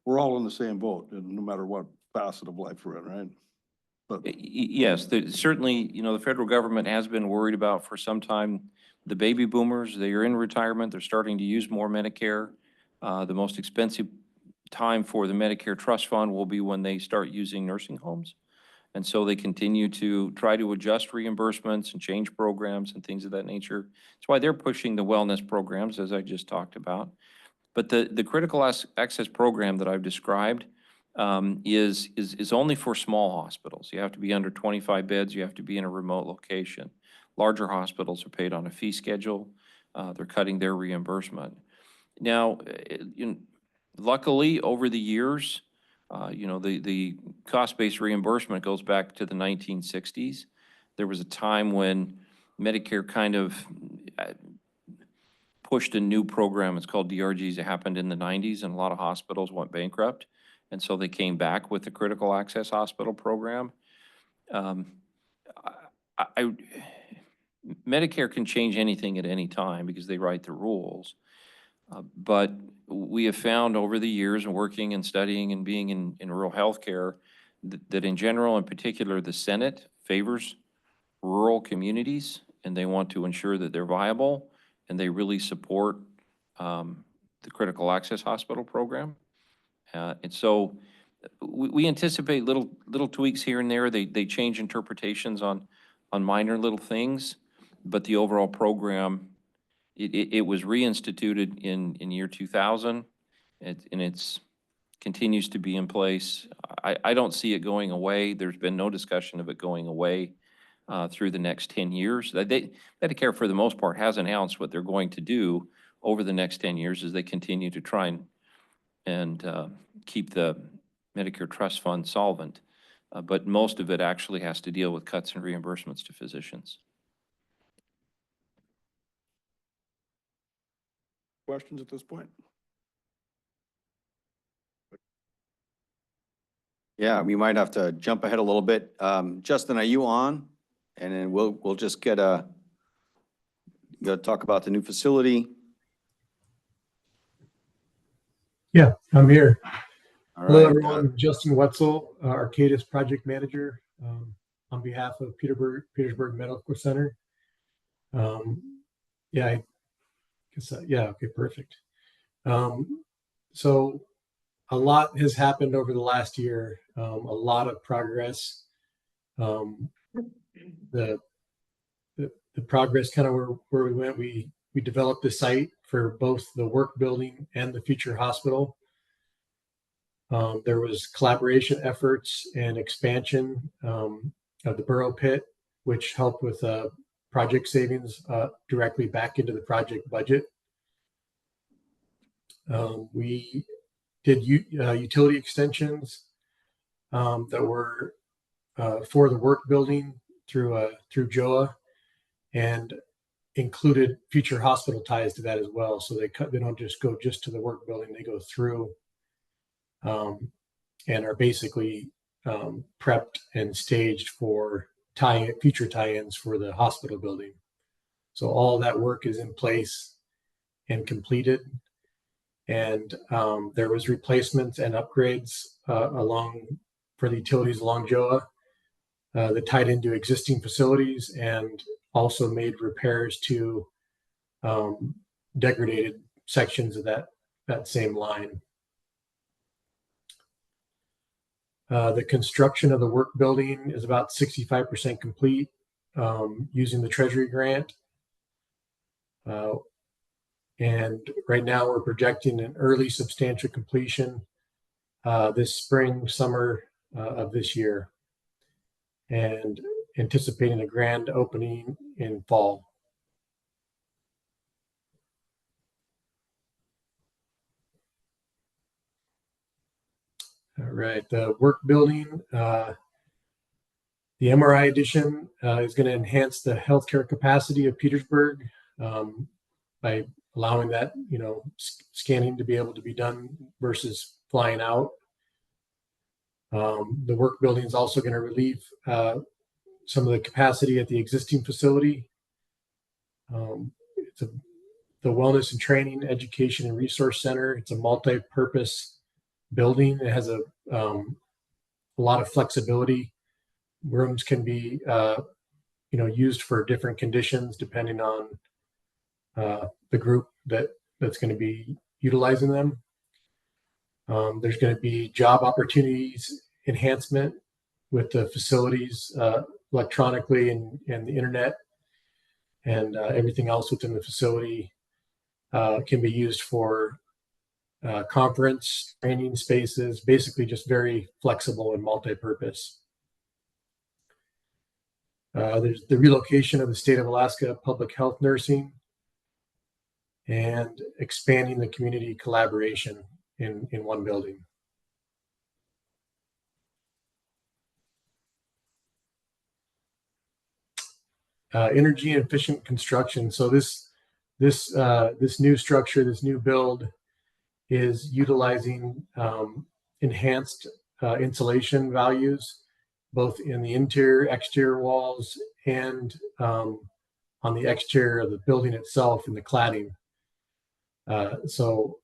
we're all in the same boat, and no matter what facet of life we're in, right? But Yes, certainly, you know, the federal government has been worried about for some time, the baby boomers, they are in retirement, they're starting to use more Medicare. The most expensive time for the Medicare Trust Fund will be when they start using nursing homes. And so they continue to try to adjust reimbursements and change programs and things of that nature. That's why they're pushing the wellness programs, as I just talked about. But the critical access program that I've described is only for small hospitals. You have to be under 25 beds. You have to be in a remote location. Larger hospitals are paid on a fee schedule. They're cutting their reimbursement. Now, luckily, over the years, the cost-based reimbursement goes back to the 1960s. There was a time when Medicare kind of pushed a new program. It's called DRGs. It happened in the 90s, and a lot of hospitals went bankrupt. And so they came back with the critical access hospital program. Medicare can change anything at any time because they write the rules. But we have found over the years and working and studying and being in rural healthcare that in general, in particular, the Senate favors rural communities, and they want to ensure that they're viable, and they really support the critical access hospital program. And so we anticipate little tweaks here and there. They change interpretations on minor little things, but the overall program, it was reinstituted in year 2000, and it's continues to be in place. I don't see it going away. There's been no discussion of it going away through the next 10 years. Medicare, for the most part, has announced what they're going to do over the next 10 years as they continue to try and keep the Medicare Trust Fund solvent. But most of it actually has to deal with cuts and reimbursements to physicians. questions at this point? Yeah, we might have to jump ahead a little bit. Justin, are you on? And then we'll just gotta talk about the new facility. Yeah, I'm here. All Hello, right, everyone. Justin Wetzel, Arcadis Project Manager, on behalf of Petersburg Medical Center. Yeah, I guess, yeah, okay, perfect. So a lot has happened over the last year, a lot of progress. The progress kind of where we went, we developed the site for both the work building and the future hospital. There was collaboration efforts and expansion of the Burrow Pit, which helped with project savings directly back into the project budget. We did utility extensions that were for the work building through JOA, and included future hospital ties to that as well. So they don't just go just to the work building; they go through and are basically prepped and staged for future tie-ins for the hospital building. So all that work is in place and completed. And there was replacements and upgrades for the utilities along JOA that tied into existing facilities, and also made repairs to degraded sections of that same line. The construction of the work building is about 65% complete using the Treasury grant. And right now we're projecting an early substantial completion this spring, summer of this year, and anticipating a grand opening in fall. All right, the work building, the MRI addition is going to enhance the healthcare capacity of Petersburg by allowing that, scanning to be able to be done versus flying out. The work building is also going to relieve some of the capacity at the existing facility. It's the Wellness and Training, Education and Resource Center. It's a multi-purpose building. It has a lot of flexibility. Rooms can be used for different conditions depending on the group that's going to be utilizing them. There's going to be job opportunities enhancement with the facilities electronically and the internet, and everything else within the facility can be used for conference training spaces, basically just very flexible and multi-purpose. There's the relocation of the State of Alaska Public Health Nursing and expanding the community collaboration in one building. Energy efficient construction. So this new structure, this new build is utilizing enhanced insulation values, both in the interior, exterior walls, and on the exterior of the building itself in the cladding. So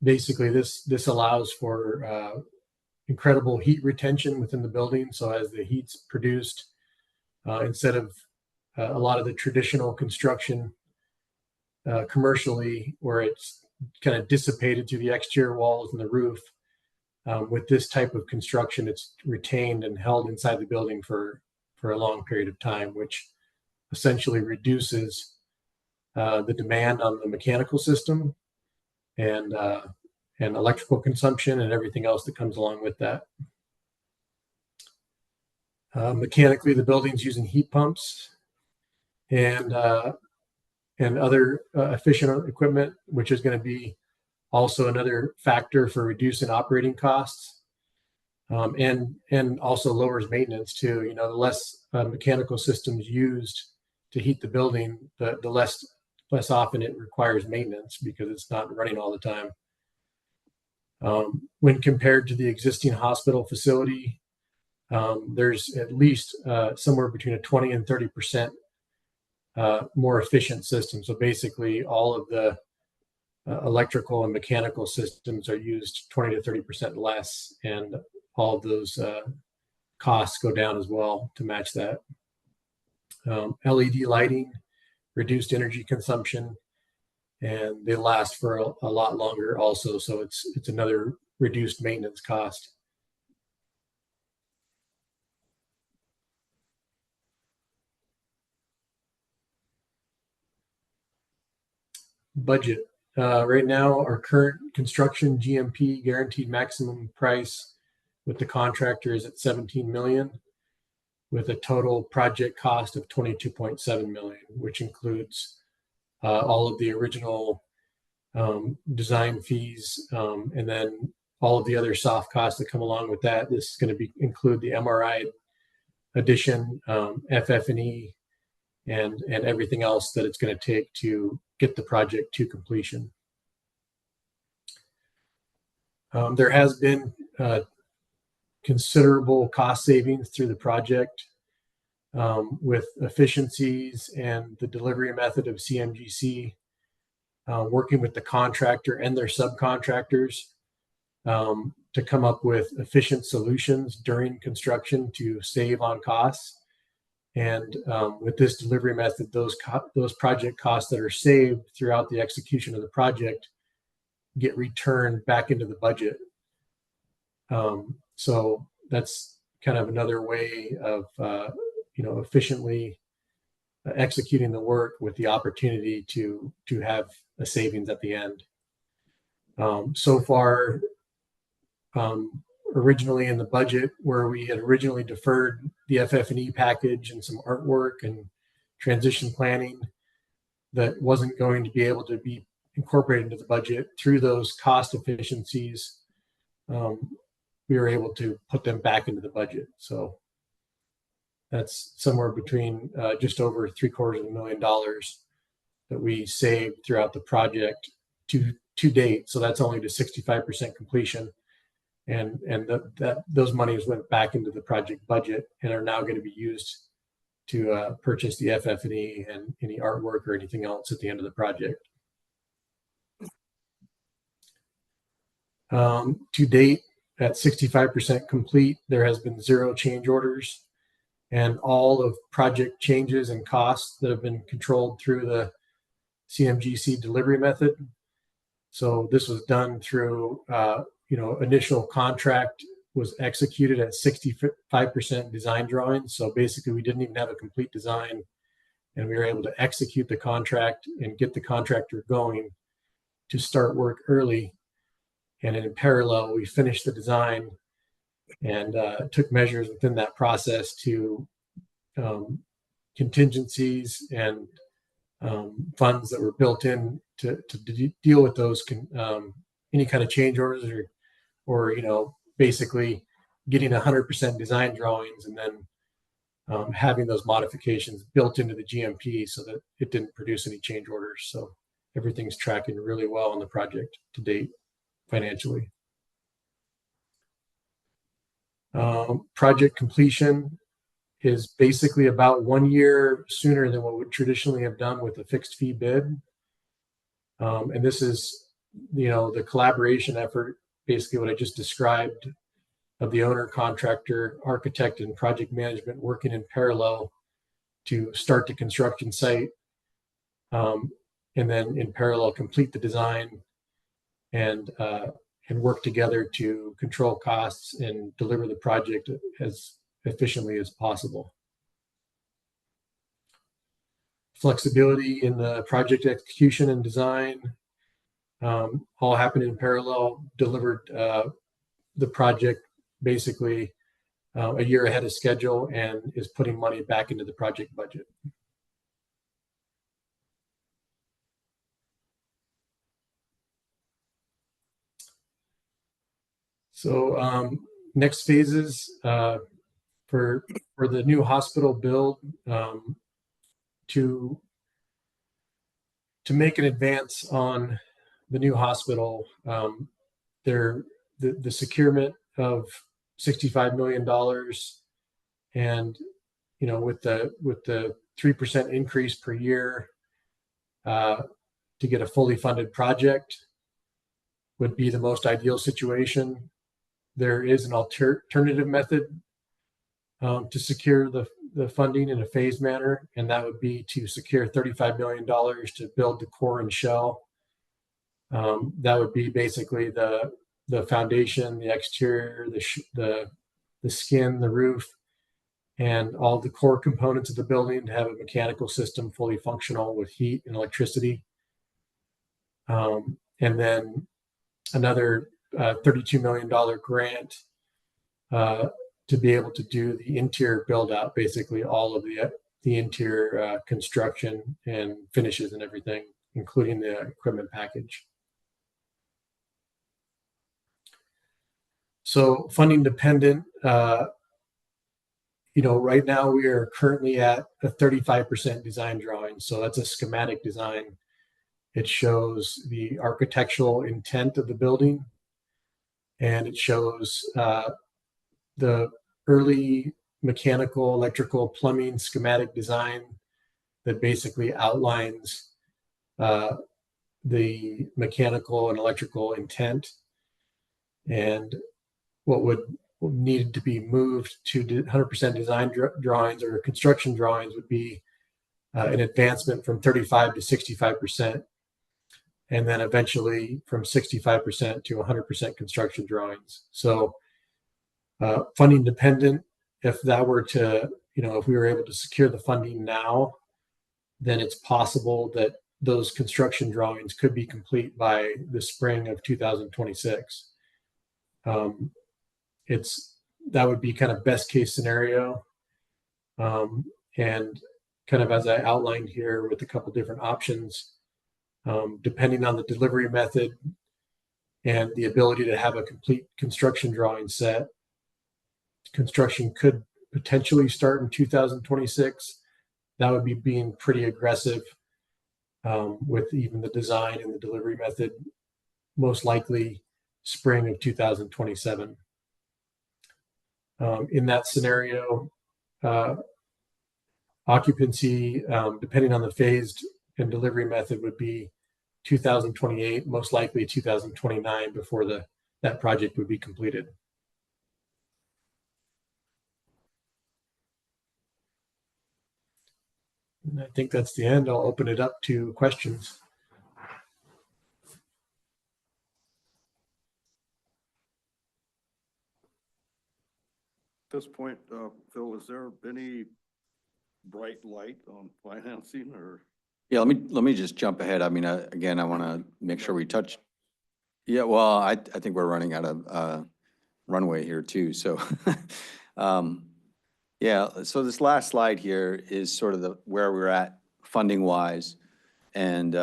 basically this allows for incredible heat retention within the building. So as the heat's produced, instead of a lot of the traditional construction commercially, where it's kind of dissipated through the exterior walls and the roof, with this type of construction, it's retained and held inside the building for a long period of time, which essentially reduces the demand on the mechanical system and electrical consumption and everything else that comes along with that. Mechanically, the building's using heat pumps and other efficient equipment, which is going to be also another factor for reducing operating costs, and also lowers maintenance too. The less mechanical systems used to heat the building, the less often it requires maintenance because it's not running all the time. When compared to the existing hospital facility, there's at least somewhere between a 20 and 30% more efficient system. So basically all of the electrical and mechanical systems are used 20 to 30% less, and all of those costs go down as well to match that. LED lighting, reduced energy consumption, and they last for a lot longer also. So it's another reduced maintenance cost. Budget. Right now, our current construction GMP, guaranteed maximum price, with the contractor is at 17 million, with a total project cost of 22.7 million, which includes all of the original design fees, and then all of the other soft costs that come along with that. This is going to include the MRI addition, FF&E, and everything else that it's going to take to get the project to completion. There has been considerable cost savings through the project with efficiencies and the delivery method of CMGC, working with the contractor and their subcontractors to come up with efficient solutions during construction to save on costs. And with this delivery method, those project costs that are saved throughout the execution of the project get returned back into the budget. So that's kind of another way of efficiently executing the work with the opportunity to have a savings at the end. So far, originally in the budget, where we had originally deferred the FF&E package and some artwork and transition planning that wasn't going to be able to be incorporated into the budget, through those cost efficiencies, we were able to put them back into the budget. So that's somewhere between just over $750,000 that we saved throughout the project to date. So that's only to 65% completion. those monies went back into the project budget and are now going to be used to purchase the FF&E and any artwork or anything else at the end of the project. To date, at 65% complete, there has been 0 change orders, and all of project changes and costs that have been controlled through the CMGC delivery method. So this was done through, initial contract was executed at 65% design drawings. So basically we didn't even have a complete design, and we were able to execute the contract and get the contractor going to start work early. And in parallel, we finished the design and took measures within that process to contingencies and funds that were built in to deal with those any kind of change orders or basically getting 100% design drawings and then having those modifications built into the GMP so that it didn't produce any change orders. So everything's tracking really well on the project to date financially. Project completion is basically about 1 year sooner than what we traditionally have done with a fixed fee bid. And this is, the collaboration effort, basically what I just described, of the owner, contractor, architect, and project management working in parallel to start the construction site, and then in parallel complete the design and work together to control costs and deliver the project as efficiently as possible. Flexibility in the project execution and design all happened in parallel, delivered the project basically a year ahead of schedule and is putting money back into the project budget. So next phases for the new hospital build, to make an advance on the new hospital, the securement of $65 million, and with the 3% increase per year to get a fully funded project would be the most ideal situation. There is an alternative method to secure the funding in a phased manner, and that would be to secure $35 million to build the core and shell. That would be basically the foundation, the exterior, the skin, the roof, and all the core components of the building to have a mechanical system fully functional with heat and electricity. And then another $32 million grant to be able to do the interior build out, basically all of the interior construction and finishes and everything, including the equipment package. So funding dependent, right now we are currently at a 35% design drawing. So that's a schematic design. It shows the architectural intent of the building, and it shows the early mechanical, electrical, plumbing schematic design that basically outlines the mechanical and electrical intent. And what would need to be moved to 100% design drawings or construction drawings would be an advancement from 35 to 65%, and then eventually from 65% to 100% construction drawings. So funding dependent, if that were to, if we were able to secure the funding now, then it's possible that those construction drawings could be complete by the spring of 2026. That would be kind of best case scenario. And kind of as I outlined here with a couple different options, depending on the delivery method and the ability to have a complete construction drawing set, construction could potentially start in 2026. That would be being pretty aggressive with even the design and the delivery method. Most likely spring of 2027. In that scenario, occupancy, depending on the phased and delivery method, would be 2028, most likely 2029 before that project would be completed. And I think that's the end. I'll open it up to questions. At this point, Phil, is there any bright light on financing or? Yeah, let me just jump ahead. I mean, again, I want to make sure we touch. Yeah, well, I think we're running out of runway here too. So, yeah, so this last slide here is sort of where we're at funding wise, and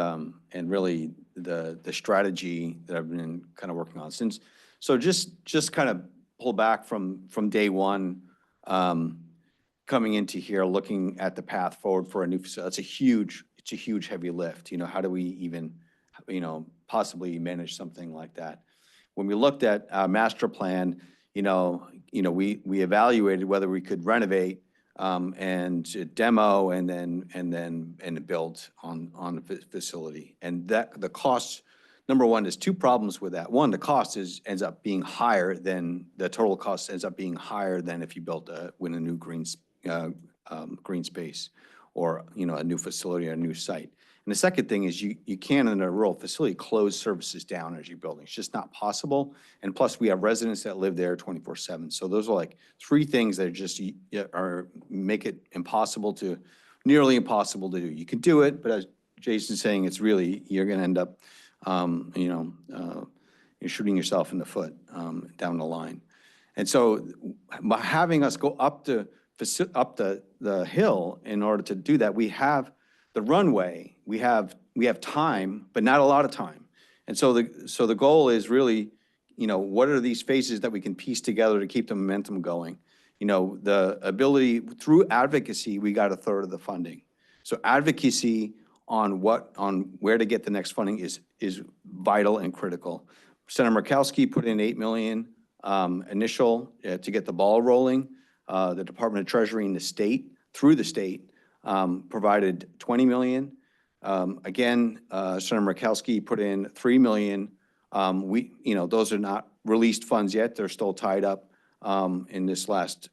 really the strategy that I've been kind of working on since. So just kind of pull back from day one, coming into here, looking at the path forward for a new facility. It's a huge heavy lift. You know, how do we even, possibly manage something like that? When we looked at our master plan, we evaluated whether we could renovate and demo and build on the facility. And that the cost, number one, there's two problems with that. One, the cost ends up being higher than the total cost ends up being higher than if you built a new green space or a new facility or a new site. And the second thing is you can't in a rural facility close services down as you're building. It's just not possible. And plus we have residents that live there 24/7. So those are like three things that just make it nearly impossible to do. You can do it, but as Jason's saying, it's really, you're going to end up, you're shooting yourself in the foot down the line. And so by having us go up the hill in order to do that, we have the runway, we have time, but not a lot of time. And so the goal is really, what are these phases that we can piece together to keep the momentum going? The ability through advocacy, we got a third of the funding. So advocacy on where to get the next funding is vital and critical. Senator Murkowski put in $8 million initial to get the ball rolling. The Department of Treasury and the state, through the state, provided $20 million. Again, Senator Murkowski put in $3 million. Those are not released funds yet. They're still tied up in this last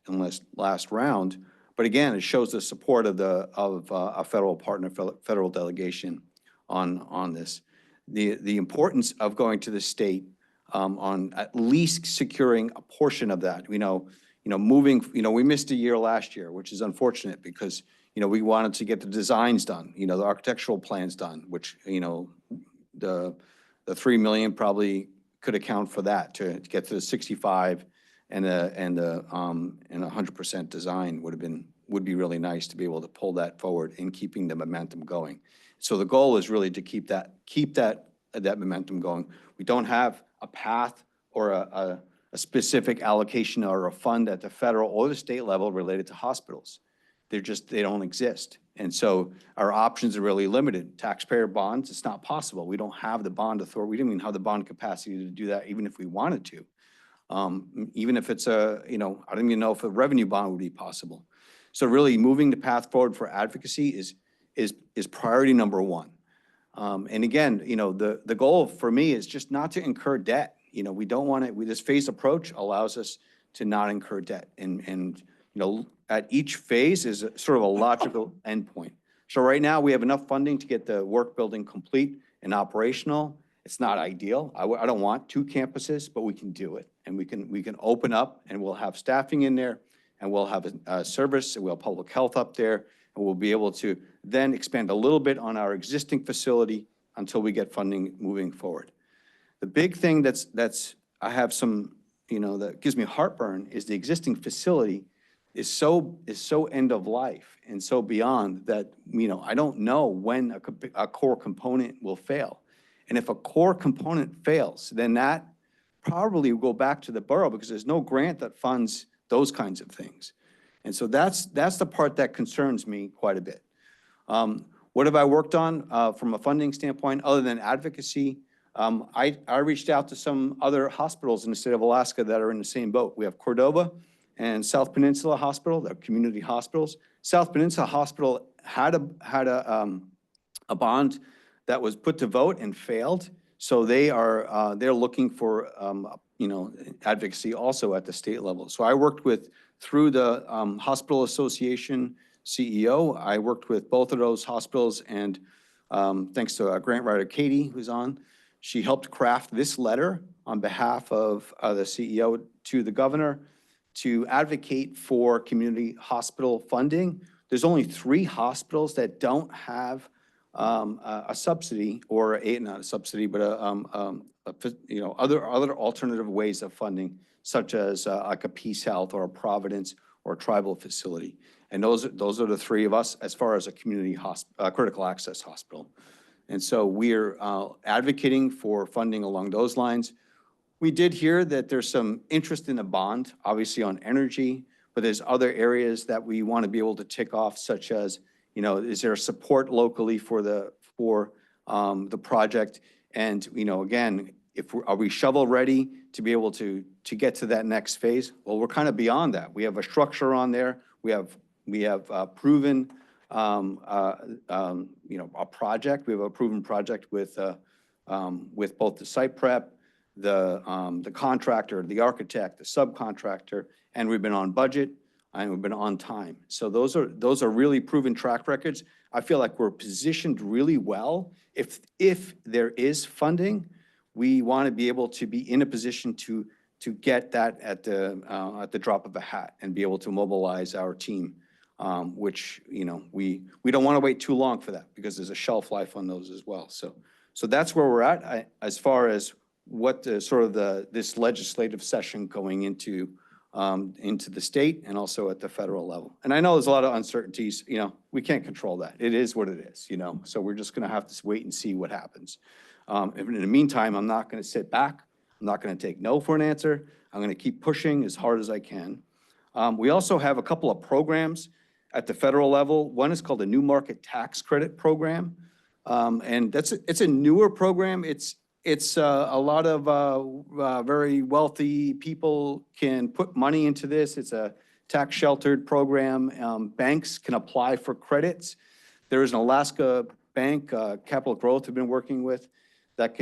round. But again, it shows the support of a federal partner, federal delegation on this. The importance of going to the state on at least securing a portion of that. We missed a year last year, which is unfortunate because we wanted to get the designs done, the architectural plans done, which the $3 million probably could account for that to get to the 65 and a 100% design would be really nice to be able to pull that forward in keeping the momentum going. So the goal is really to keep that momentum going. We don't have a path or a specific allocation or a fund at the federal or the state level related to hospitals. They don't exist. And so our options are really limited. Taxpayer bonds, it's not possible. We don't have the bond authority. We didn't even have the bond capacity to do that even if we wanted to. Even if it's I don't even know if a revenue bond would be possible. So really moving the path forward for advocacy is priority number one. And again, the goal for me is just not to incur debt. We don't want it. This phased approach allows us to not incur debt. And at each phase is sort of a logical endpoint. So right now we have enough funding to get the work building complete and operational. It's not ideal. I don't want 2 campuses, but we can do it. And we can open up and we'll have staffing in there and we'll have a service and we'll have public health up there. And we'll be able to then expand a little bit on our existing facility until we get funding moving forward. The big thing I have some, that gives me heartburn is the existing facility is so end of life and so beyond that, I don't know when a core component will fail. And if a core component fails, then that probably will go back to the borough because there's no grant that funds those kinds of things. And so that's the part that concerns me quite a bit. What have I worked on from a funding standpoint other than advocacy? I reached out to some other hospitals in the state of Alaska that are in the same boat. We have Cordova and South Peninsula Hospital, they're community hospitals. South Peninsula Hospital had a bond that was put to vote and failed. So they're looking for, advocacy also at the state level. So I worked through the Hospital Association CEO, I worked with both of those hospitals, and thanks to our grant writer, Katie, who's on, she helped craft this letter on behalf of the CEO to the governor to advocate for community hospital funding. There's only 3 hospitals that don't have a subsidy, or not a subsidy, but other alternative ways of funding, such as like a Peace Health or a Providence or a tribal facility. And those are the 3 of us as far as a community critical access hospital. And so we're advocating for funding along those lines. We did hear that there's some interest in a bond, obviously on energy, but there's other areas that we want to be able to tick off, such as, is there support locally for the project? And, again, are we shovel ready to be able to get to that next phase? Well, we're kind of beyond that. We have a structure on there. We have proven, a project. We have a proven project with both the site prep, the contractor, the architect, the subcontractor, and we've been on budget and we've been on time. So those are really proven track records. I feel like we're positioned really well. If there is funding, we want to be able to be in a position to get that at the drop of a hat and be able to mobilize our team, which, we don't want to wait too long for that because there's a shelf life on those as well. So that's where we're at as far as what this legislative session going into the state and also at the federal level. And I know there's a lot of uncertainties, we can't control that. It is what it is, so we're just going to have to wait and see what happens. In the meantime, I'm not going to sit back. I'm not going to take no for an answer. I'm going to keep pushing as hard as I can. We also have a couple of programs at the federal level. One is called the New Market Tax Credit Program. And it's a newer program. It's a lot of very wealthy people can put money into this. It's a tax sheltered program. Banks can apply for credits. There is an Alaska bank, Capital Growth, we've been working with that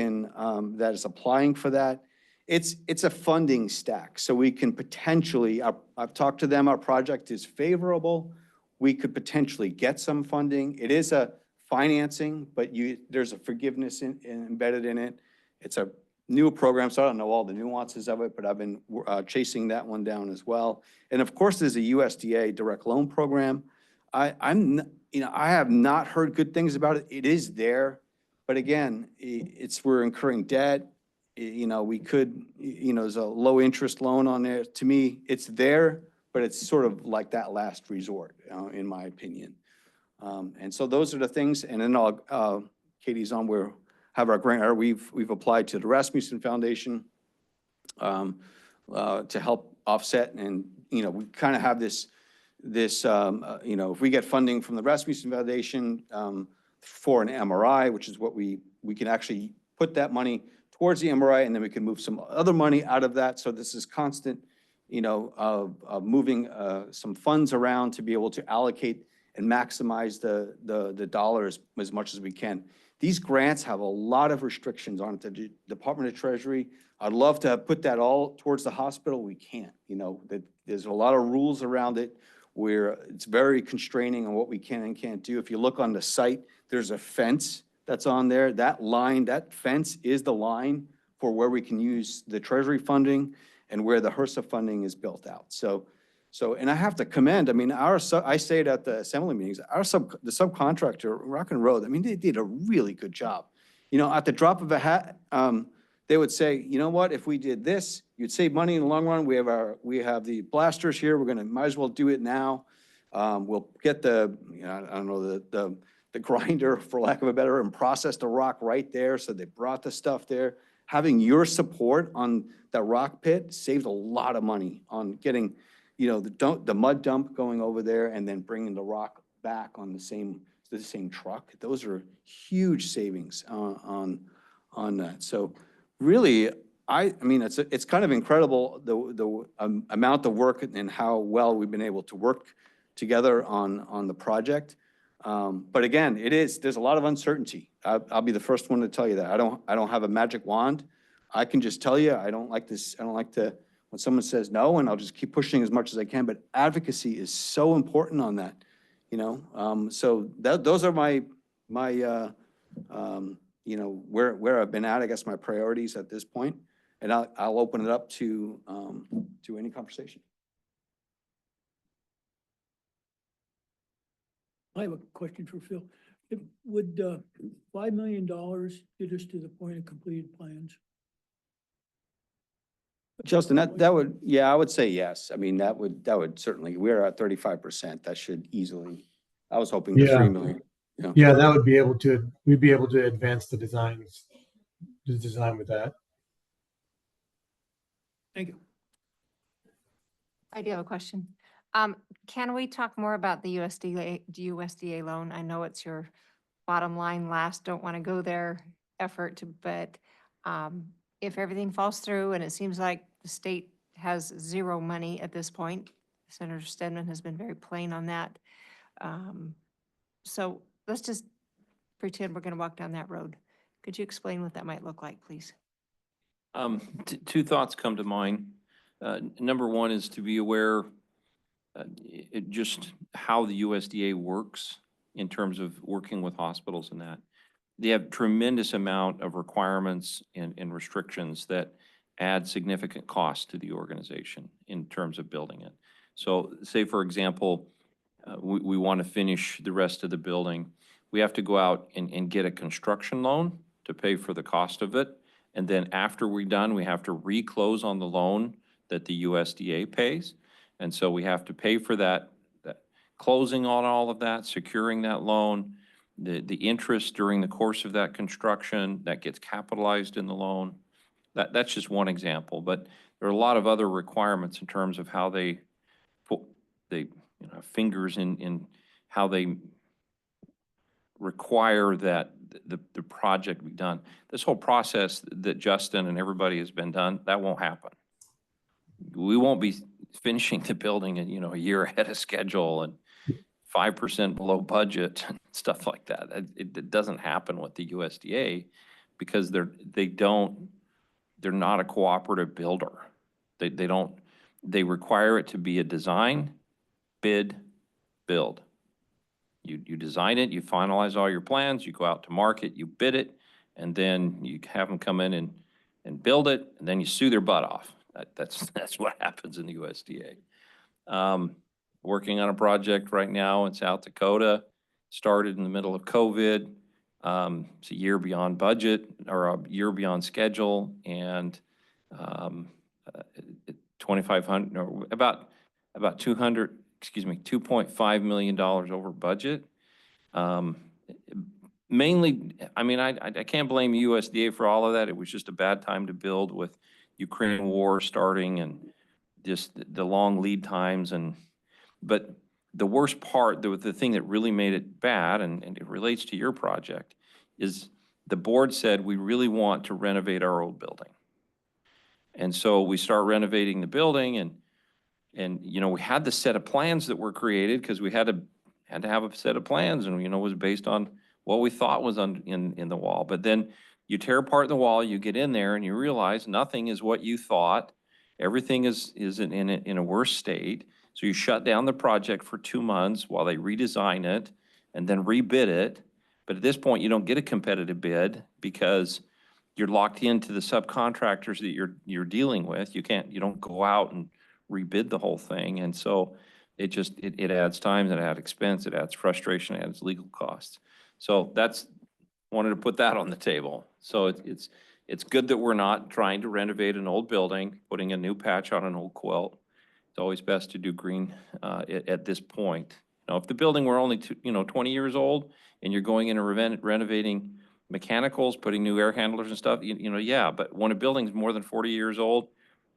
is applying for that. It's a funding stack, so we can potentially, I've talked to them, our project is favorable. We could potentially get some funding. It is a financing, but there's a forgiveness embedded in it. It's a new program, so I don't know all the nuances of it, but I've been chasing that one down as well. And of course, there's a USDA direct loan program. I have not heard good things about it. It is there, but again, we're incurring debt. We could, there's a low interest loan on there. To me, it's there, but it's sort of like that last resort, in my opinion. And so those are the things. And then Katie's on, we have our grant, we've applied to the Rasmussen Foundation to help offset. And, we kind of have this, if we get funding from the Rasmussen Foundation for an MRI, which is what we can actually put that money towards the MRI, and then we can move some other money out of that. So this is constant, of moving some funds around to be able to allocate and maximize the dollars as much as we can. These grants have a lot of restrictions on it. The Department of Treasury, I'd love to put that all towards the hospital. We can't, there's a lot of rules around it where it's very constraining on what we can and can't do. If you look on the site, there's a fence that's on there. That fence is the line for where we can use the Treasury funding and where the HRSA funding is built out. So, and I have to commend, I say it at the assembly meetings, the subcontractor, Rock and Road, they did a really good job. At the drop of a hat, they would say, you know what, if we did this, you'd save money in the long run. We have the blasters here. Might as well do it now. We'll get the grinder, for lack of a better, and process the rock right there. So they brought the stuff there. Having your support on that rock pit saved a lot of money on getting, the mud dump going over there and then bringing the rock back on the same truck. Those are huge savings on on that. So really, I mean, it's kind of incredible, the amount of work and how well we've been able to work together on the project. But again, there's a lot of uncertainty. I'll be the first one to tell you that. I don't have a magic wand. I can just tell you, I don't like when someone says no, and I'll just keep pushing as much as I can, but advocacy is so important on that, you know? So those are my you know, where I've been at, I guess my priorities at this point, and I'll open it up to any conversation. I have a question for Phil. Would $5 million get us to the point of completed plans? Justin, that would, yeah, I would say yes. I mean, that would certainly, we're at 35%. That should easily, I was hoping the Yeah. 3 million. Yeah, that would be able to, we'd be able to advance the design with that. Thank you. I do have a question. Can we talk more about the USDA loan? I know it's your bottom line last, don't want to go there effort, but if everything falls through and it seems like the state has zero money at this point, Senator Stedman has been very plain on that. So let's just pretend we're going to walk down that road. Could you explain what that might look like, please? Two thoughts come to mind. Number one is to be aware just how the USDA works in terms of working with hospitals and that. They have tremendous amount of requirements and restrictions that add significant cost to the organization in terms of building it. So say, for example, we want to finish the rest of the building. We have to go out and get a construction loan to pay for the cost of it. And then after we're done, we have to reclose on the loan that the USDA pays. And so we have to pay for that closing on all of that, securing that loan, the interest during the course of that construction that gets capitalized in the loan. That's just one example, but there are a lot of other requirements in terms of how they put fingers in how they require that the project be done. This whole process that Justin and everybody has been done, that won't happen. We won't be finishing the building in, a year ahead of schedule and 5% below budget and stuff like that. It doesn't happen with the USDA because they're not a cooperative builder. They require it to be a design, bid, build. You design it, you finalize all your plans, you go out to market, you bid it, and then you have them come in and build it, and then you sue their butt off. That's what happens in the USDA. Working on a project right now in South Dakota, started in the middle of COVID. It's a year beyond budget or a year beyond schedule, and 2,500 or about $2.5 million over budget. Mainly, I mean, I can't blame USDA for all of that. It was just a bad time to build with Ukraine war starting and just the long lead times. But the worst part, the thing that really made it bad, and it relates to your project, is the board said, we really want to renovate our old building. And so we start renovating the building, and we had the set of plans that were created because we had to have a set of plans, and it was based on what we thought was in the wall. But then you tear apart the wall, you get in there, and you realize nothing is what you thought. Everything is in a worse state. So you shut down the project for 2 months while they redesign it and then rebid it. But at this point, you don't get a competitive bid because you're locked into the subcontractors that you're dealing with. You don't go out and rebid the whole thing. And so it adds time, it adds expense, it adds frustration, it adds legal costs. So wanted to put that on the table. So it's good that we're not trying to renovate an old building, putting a new patch on an old quilt. It's always best to do green at this point. Now, if the building were only 20 years old and you're going in and renovating mechanicals, putting new air handlers and stuff, yeah. But when a building's more than 40 years old,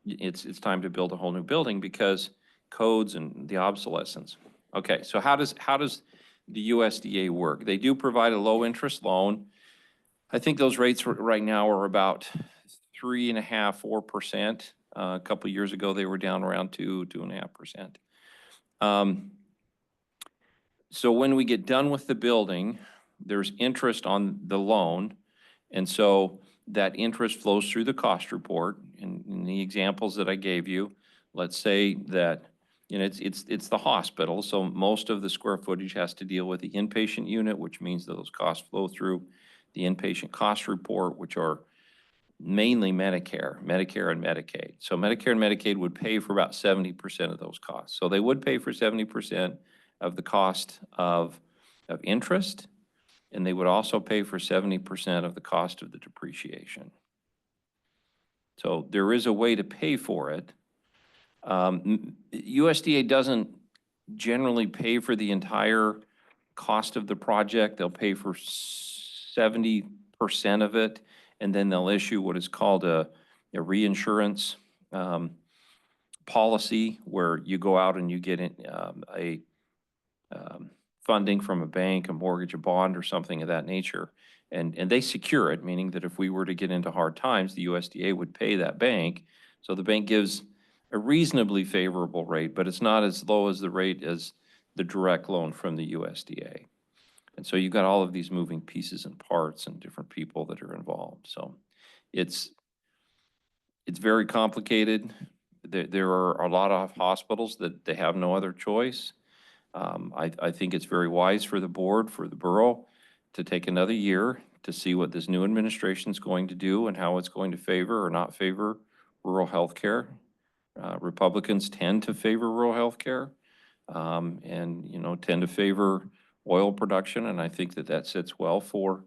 it's time to build a whole new building because codes and the obsolescence. Okay, so how does the USDA work? They do provide a low interest loan. I think those rates right now are about 3.5%, 4%. A couple of years ago, they were down around 2.5%. So when we get done with the building, there's interest on the loan. And so that interest flows through the cost report. In the examples that I gave you, let's say that, you know, it's the hospital. So most of the square footage has to deal with the inpatient unit, which means those costs flow through the inpatient cost report, which are mainly Medicare and Medicaid. So Medicare and Medicaid would pay for about 70% of those costs. So they would pay for 70% of the cost of interest, and they would also pay for 70% of the cost of the depreciation. So there is a way to pay for it. USDA doesn't generally pay for the entire cost of the project. They'll pay for 70% of it, and then they'll issue what is called a reinsurance policy, where you go out and you get a funding from a bank, a mortgage, a bond, or something of that nature. And they secure it, meaning that if we were to get into hard times, the USDA would pay that bank. So the bank gives a reasonably favorable rate, but it's not as low as the rate as the direct loan from the USDA. And so you've got all of these moving pieces and parts and different people that are involved. So it's very complicated. There are a lot of hospitals that they have no other choice. I think it's very wise for the board, for the borough, to take another year to see what this new administration is going to do and how it's going to favor or not favor rural health care. Republicans tend to favor rural health care and, you know, tend to favor oil production. And I think that sits well for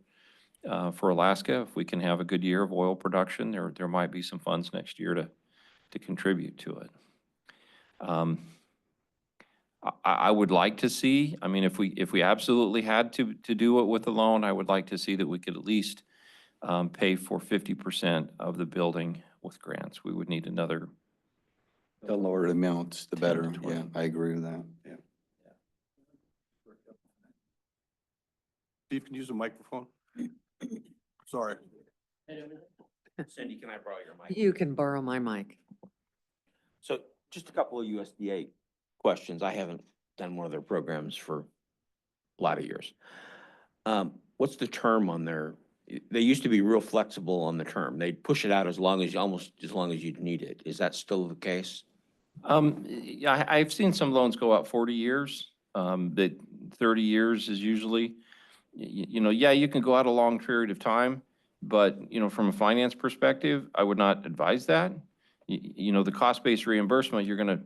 Alaska. If we can have a good year of oil production, there might be some funds next year to contribute to it. I would like to see, I mean, if we absolutely had to do it with a loan, I would like to see that we could at least pay for 50% of the building with grants. We would need another. The lower the amounts, the 10 better. to 20. Yeah, I agree with that. Yeah. Steve, can you use the microphone? Sorry. Cindy, can I borrow your mic? You can borrow my mic. So just a couple of USDA questions. I haven't done one of their programs for a lot of years. What's the term on their, they used to be real flexible on the term. They'd push it out almost as long as you'd need it. Is that still the case? Yeah, I've seen some loans go out 40 years, that 30 years is usually, you know, yeah, you can go out a long period of time, but, you know, from a finance perspective, I would not advise that. You know, the cost-based reimbursement, you're going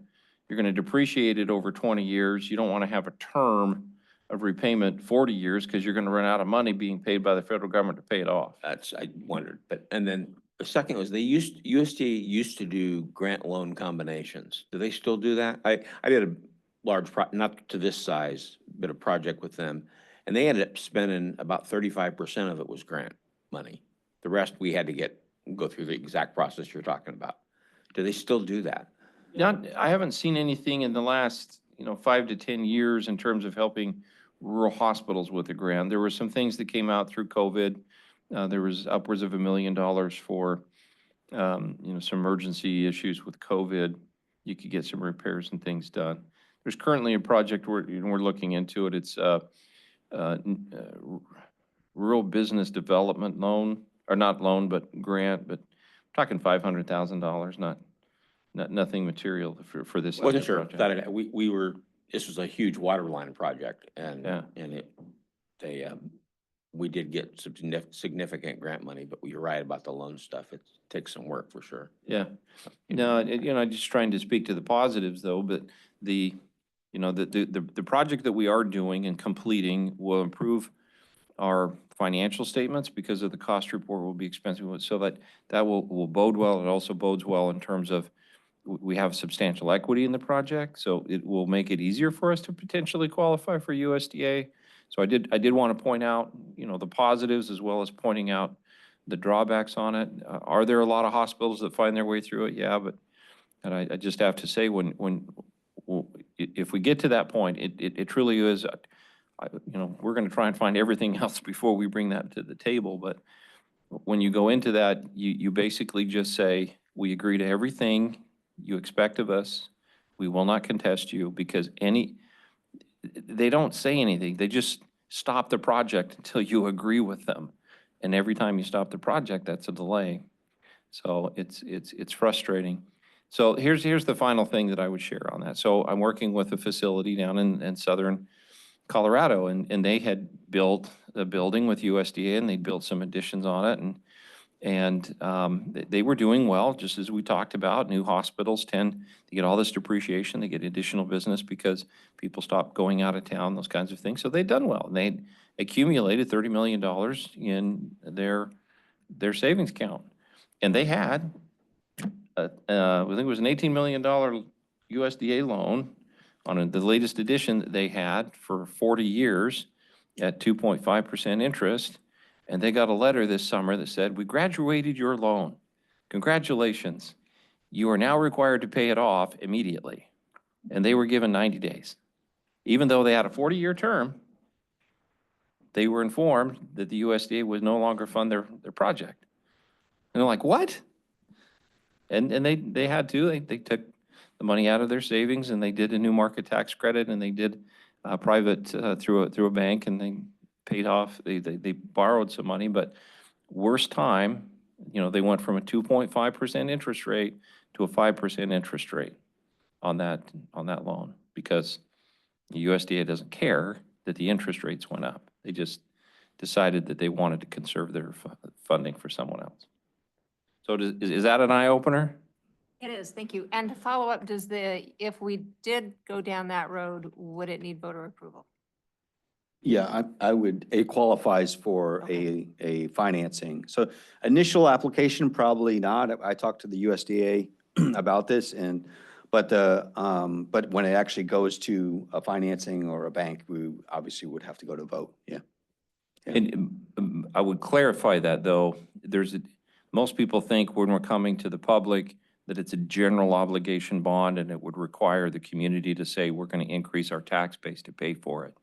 to depreciate it over 20 years. You don't want to have a term of repayment 40 years because you're going to run out of money being paid by the federal government to pay it off. That's, I wondered, but, and then the second was USDA used to do grant loan combinations. Do they still do that? I did a large not to this size, but a project with them, and they ended up spending about 35% of it was grant money. The rest we had to go through the exact process you're talking about. Do they still do that? I haven't seen anything in the last, 5 to 10 years in terms of helping rural hospitals with a grant. There were some things that came out through COVID. There was upwards of $1 million for, some emergency issues with COVID. You could get some repairs and things done. There's currently a project we're looking into it. It's rural business development loan, or not loan, but grant, but I'm talking $500,000, nothing material for this. Wasn't sure. project. This was a huge water line project, and Yeah. we did get some significant grant money, but you're right about the loan stuff. It takes some work for sure. Yeah. No, I'm just trying to speak to the positives though, but the project that we are doing and completing will improve our financial statements because of the cost report will be expensive. So that will bode well. It also bodes well in terms of we have substantial equity in the project, so it will make it easier for us to potentially qualify for USDA. So I did want to point out, the positives as well as pointing out the drawbacks on it. Are there a lot of hospitals that find their way through it? Yeah, but I just have to say if we get to that point, it truly is, we're going to try and find everything else before we bring that to the table. But when you go into that, you basically just say, we agree to everything you expect of us. We will not contest you because they don't say anything. They just stop the project until you agree with them. And every time you stop the project, that's a delay. So it's frustrating. So here's the final thing that I would share on that. So I'm working with a facility down in southern Colorado, and they had built a building with USDA, and they built some additions on it, and they were doing well, just as we talked about. New hospitals tend to get all this depreciation, they get additional business because people stop going out of town, those kinds of things. So they'd done well, and they'd accumulated $30 million in their savings account. And they had, I think it was an $18 million USDA loan on the latest edition that they had for 40 years at 2.5% interest. And they got a letter this summer that said, we graduated your loan. Congratulations. You are now required to pay it off immediately. And they were given 90 days. Even though they had a 40-year term, they were informed that the USDA would no longer fund their project. And they're like, what? And they had to. They took the money out of their savings, and they did a new market tax credit, and they did private through a bank, and they paid off. They borrowed some money, but worst time, they went from a 2.5% interest rate to a 5% interest rate on that loan because the USDA doesn't care that the interest rates went up. They just decided that they wanted to conserve their funding for someone else. So is that an eye opener? It is, thank you. And to follow up, if we did go down that road, would it need voter approval? Yeah, I would, it qualifies for a financing. So initial application, probably not. I talked to the USDA about this but when it actually goes to a financing or a bank, we obviously would have to go to vote, yeah. And I would clarify that though, most people think when we're coming to the public that it's a general obligation bond and it would require the community to say, we're going to increase our tax base to pay for it.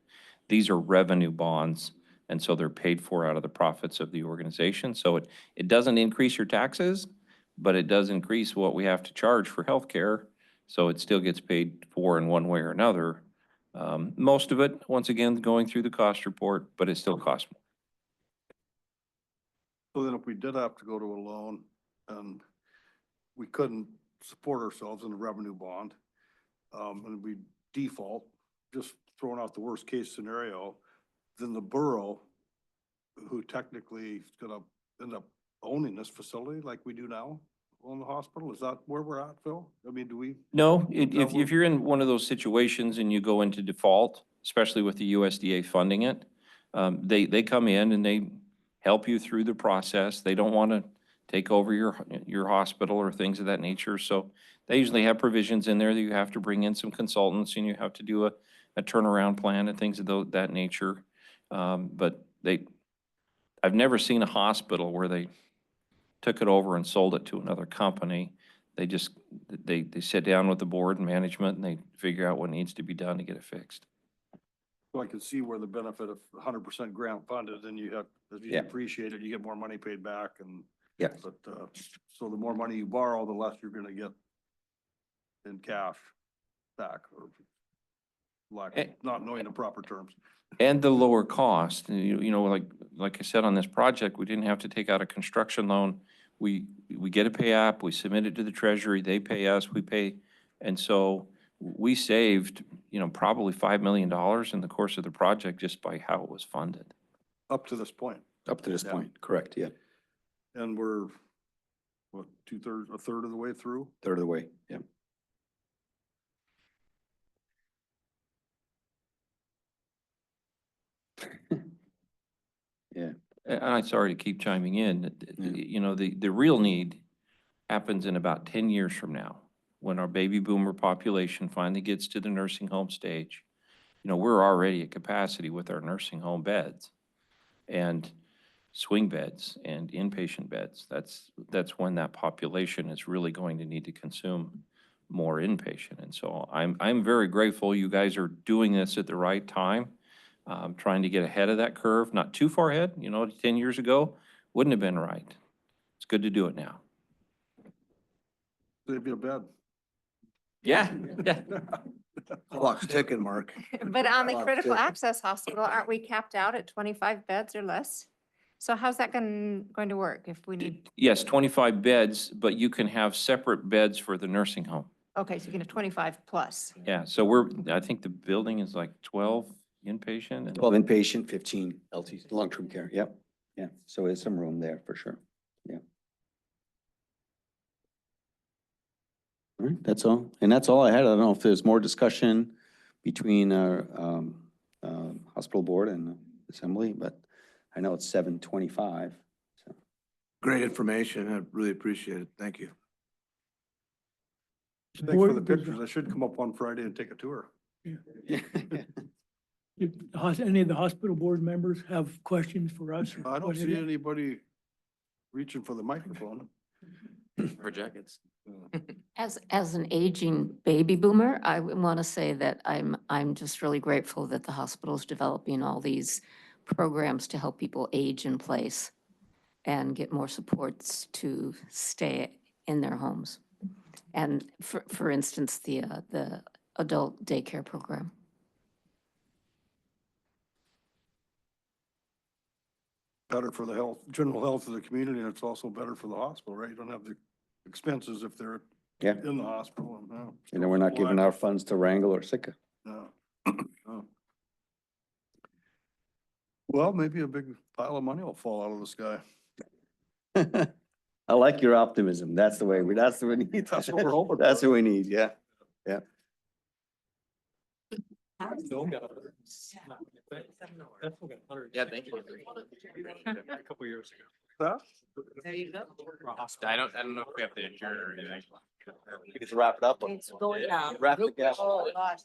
These are revenue bonds, and so they're paid for out of the profits of the organization. So it doesn't increase your taxes, but it does increase what we have to charge for healthcare. So it still gets paid for in one way or another. Most of it, once again, going through the cost report, but it still costs more. So then if we did have to go to a loan and we couldn't support ourselves in a revenue bond, and we default, just throwing out the worst case scenario, then the borough, who technically is gonna end up owning this facility like we do now, own the hospital, is that where we're at, Phil? I mean, do we? No, if you're in one of those situations and you go into default, especially with the USDA funding it, they come in and they help you through the process. They don't want to take over your hospital or things of that nature. So they usually have provisions in there that you have to bring in some consultants and you have to do a turnaround plan and things of that nature. But I've never seen a hospital where they took it over and sold it to another company. They sit down with the board and management and they figure out what needs to be done to get it fixed. So I can see where the benefit of 100% grant funded, and you have, as you Yeah. appreciate it, you get more money paid back, and Yeah. but so the more money you borrow, the less you're gonna get in cash back, or not knowing the proper terms. And the lower cost, like I said, on this project, we didn't have to take out a construction loan. We get a pay app, we submit it to the treasury, they pay us, we pay. And so we saved, probably $5 million in the course of the project just by how it was funded. Up to this point. Up to this Yeah. point, correct, yeah. And we're, what, a third of the way through? Third of the way, yeah. Yeah. And I'm sorry to keep chiming in. The real need happens in about 10 years from now, when our baby boomer population finally gets to the nursing home stage. We're already at capacity with our nursing home beds and swing beds and inpatient beds. That's when that population is really going to need to consume more inpatient. And so I'm very grateful you guys are doing this at the right time, trying to get ahead of that curve, not too far ahead. 10 years ago, wouldn't have been right. It's good to do it now. They'd be a bed. Yeah, yeah. Clock's ticking, Mark. But on the Clock's critical ticking. access hospital, aren't we capped out at 25 beds or less? So how's that going to work if we need, Yes, 25 beds, but you can have separate beds for the nursing home. okay, so you can have 25 plus. Yeah, so I think the building is like 12 inpatient and 12 inpatient, 15 LT, long-term care. Yep. Yeah. So there's some room there for sure. Yeah. All right, that's all. And that's all I had. I don't know if there's more discussion between our hospital board and assembly, but I know it's 7:25. So. Great information. I really appreciate it. Thank you. Thanks for the pictures. I should come up on Friday and take a tour. Did any of the hospital board members have questions for us? or I don't what have see you? anybody reaching for the microphone. For jackets. As an aging baby boomer, I want to say that I'm just really grateful that the hospital is developing all these programs to help people age in place and get more supports to stay in their homes. And for instance, the adult daycare program. Better for the health, general health of the community, and it's also better for the hospital, right? You don't have the expenses if they're Yeah. in the hospital. And, And then we're not giving our funds to Wrangle or Sika. no. No. Well, maybe a big pile of money will fall out of the sky. I like your optimism. That's the way that's what we need. That's what we're hoping That's for. what we need. Yeah. Yeah. Yeah, thank you. A couple years ago. Huh? There you go. I don't know if we have to adjourn or anything. We can wrap it up. It's going down. Wrap it up. Oh, gosh.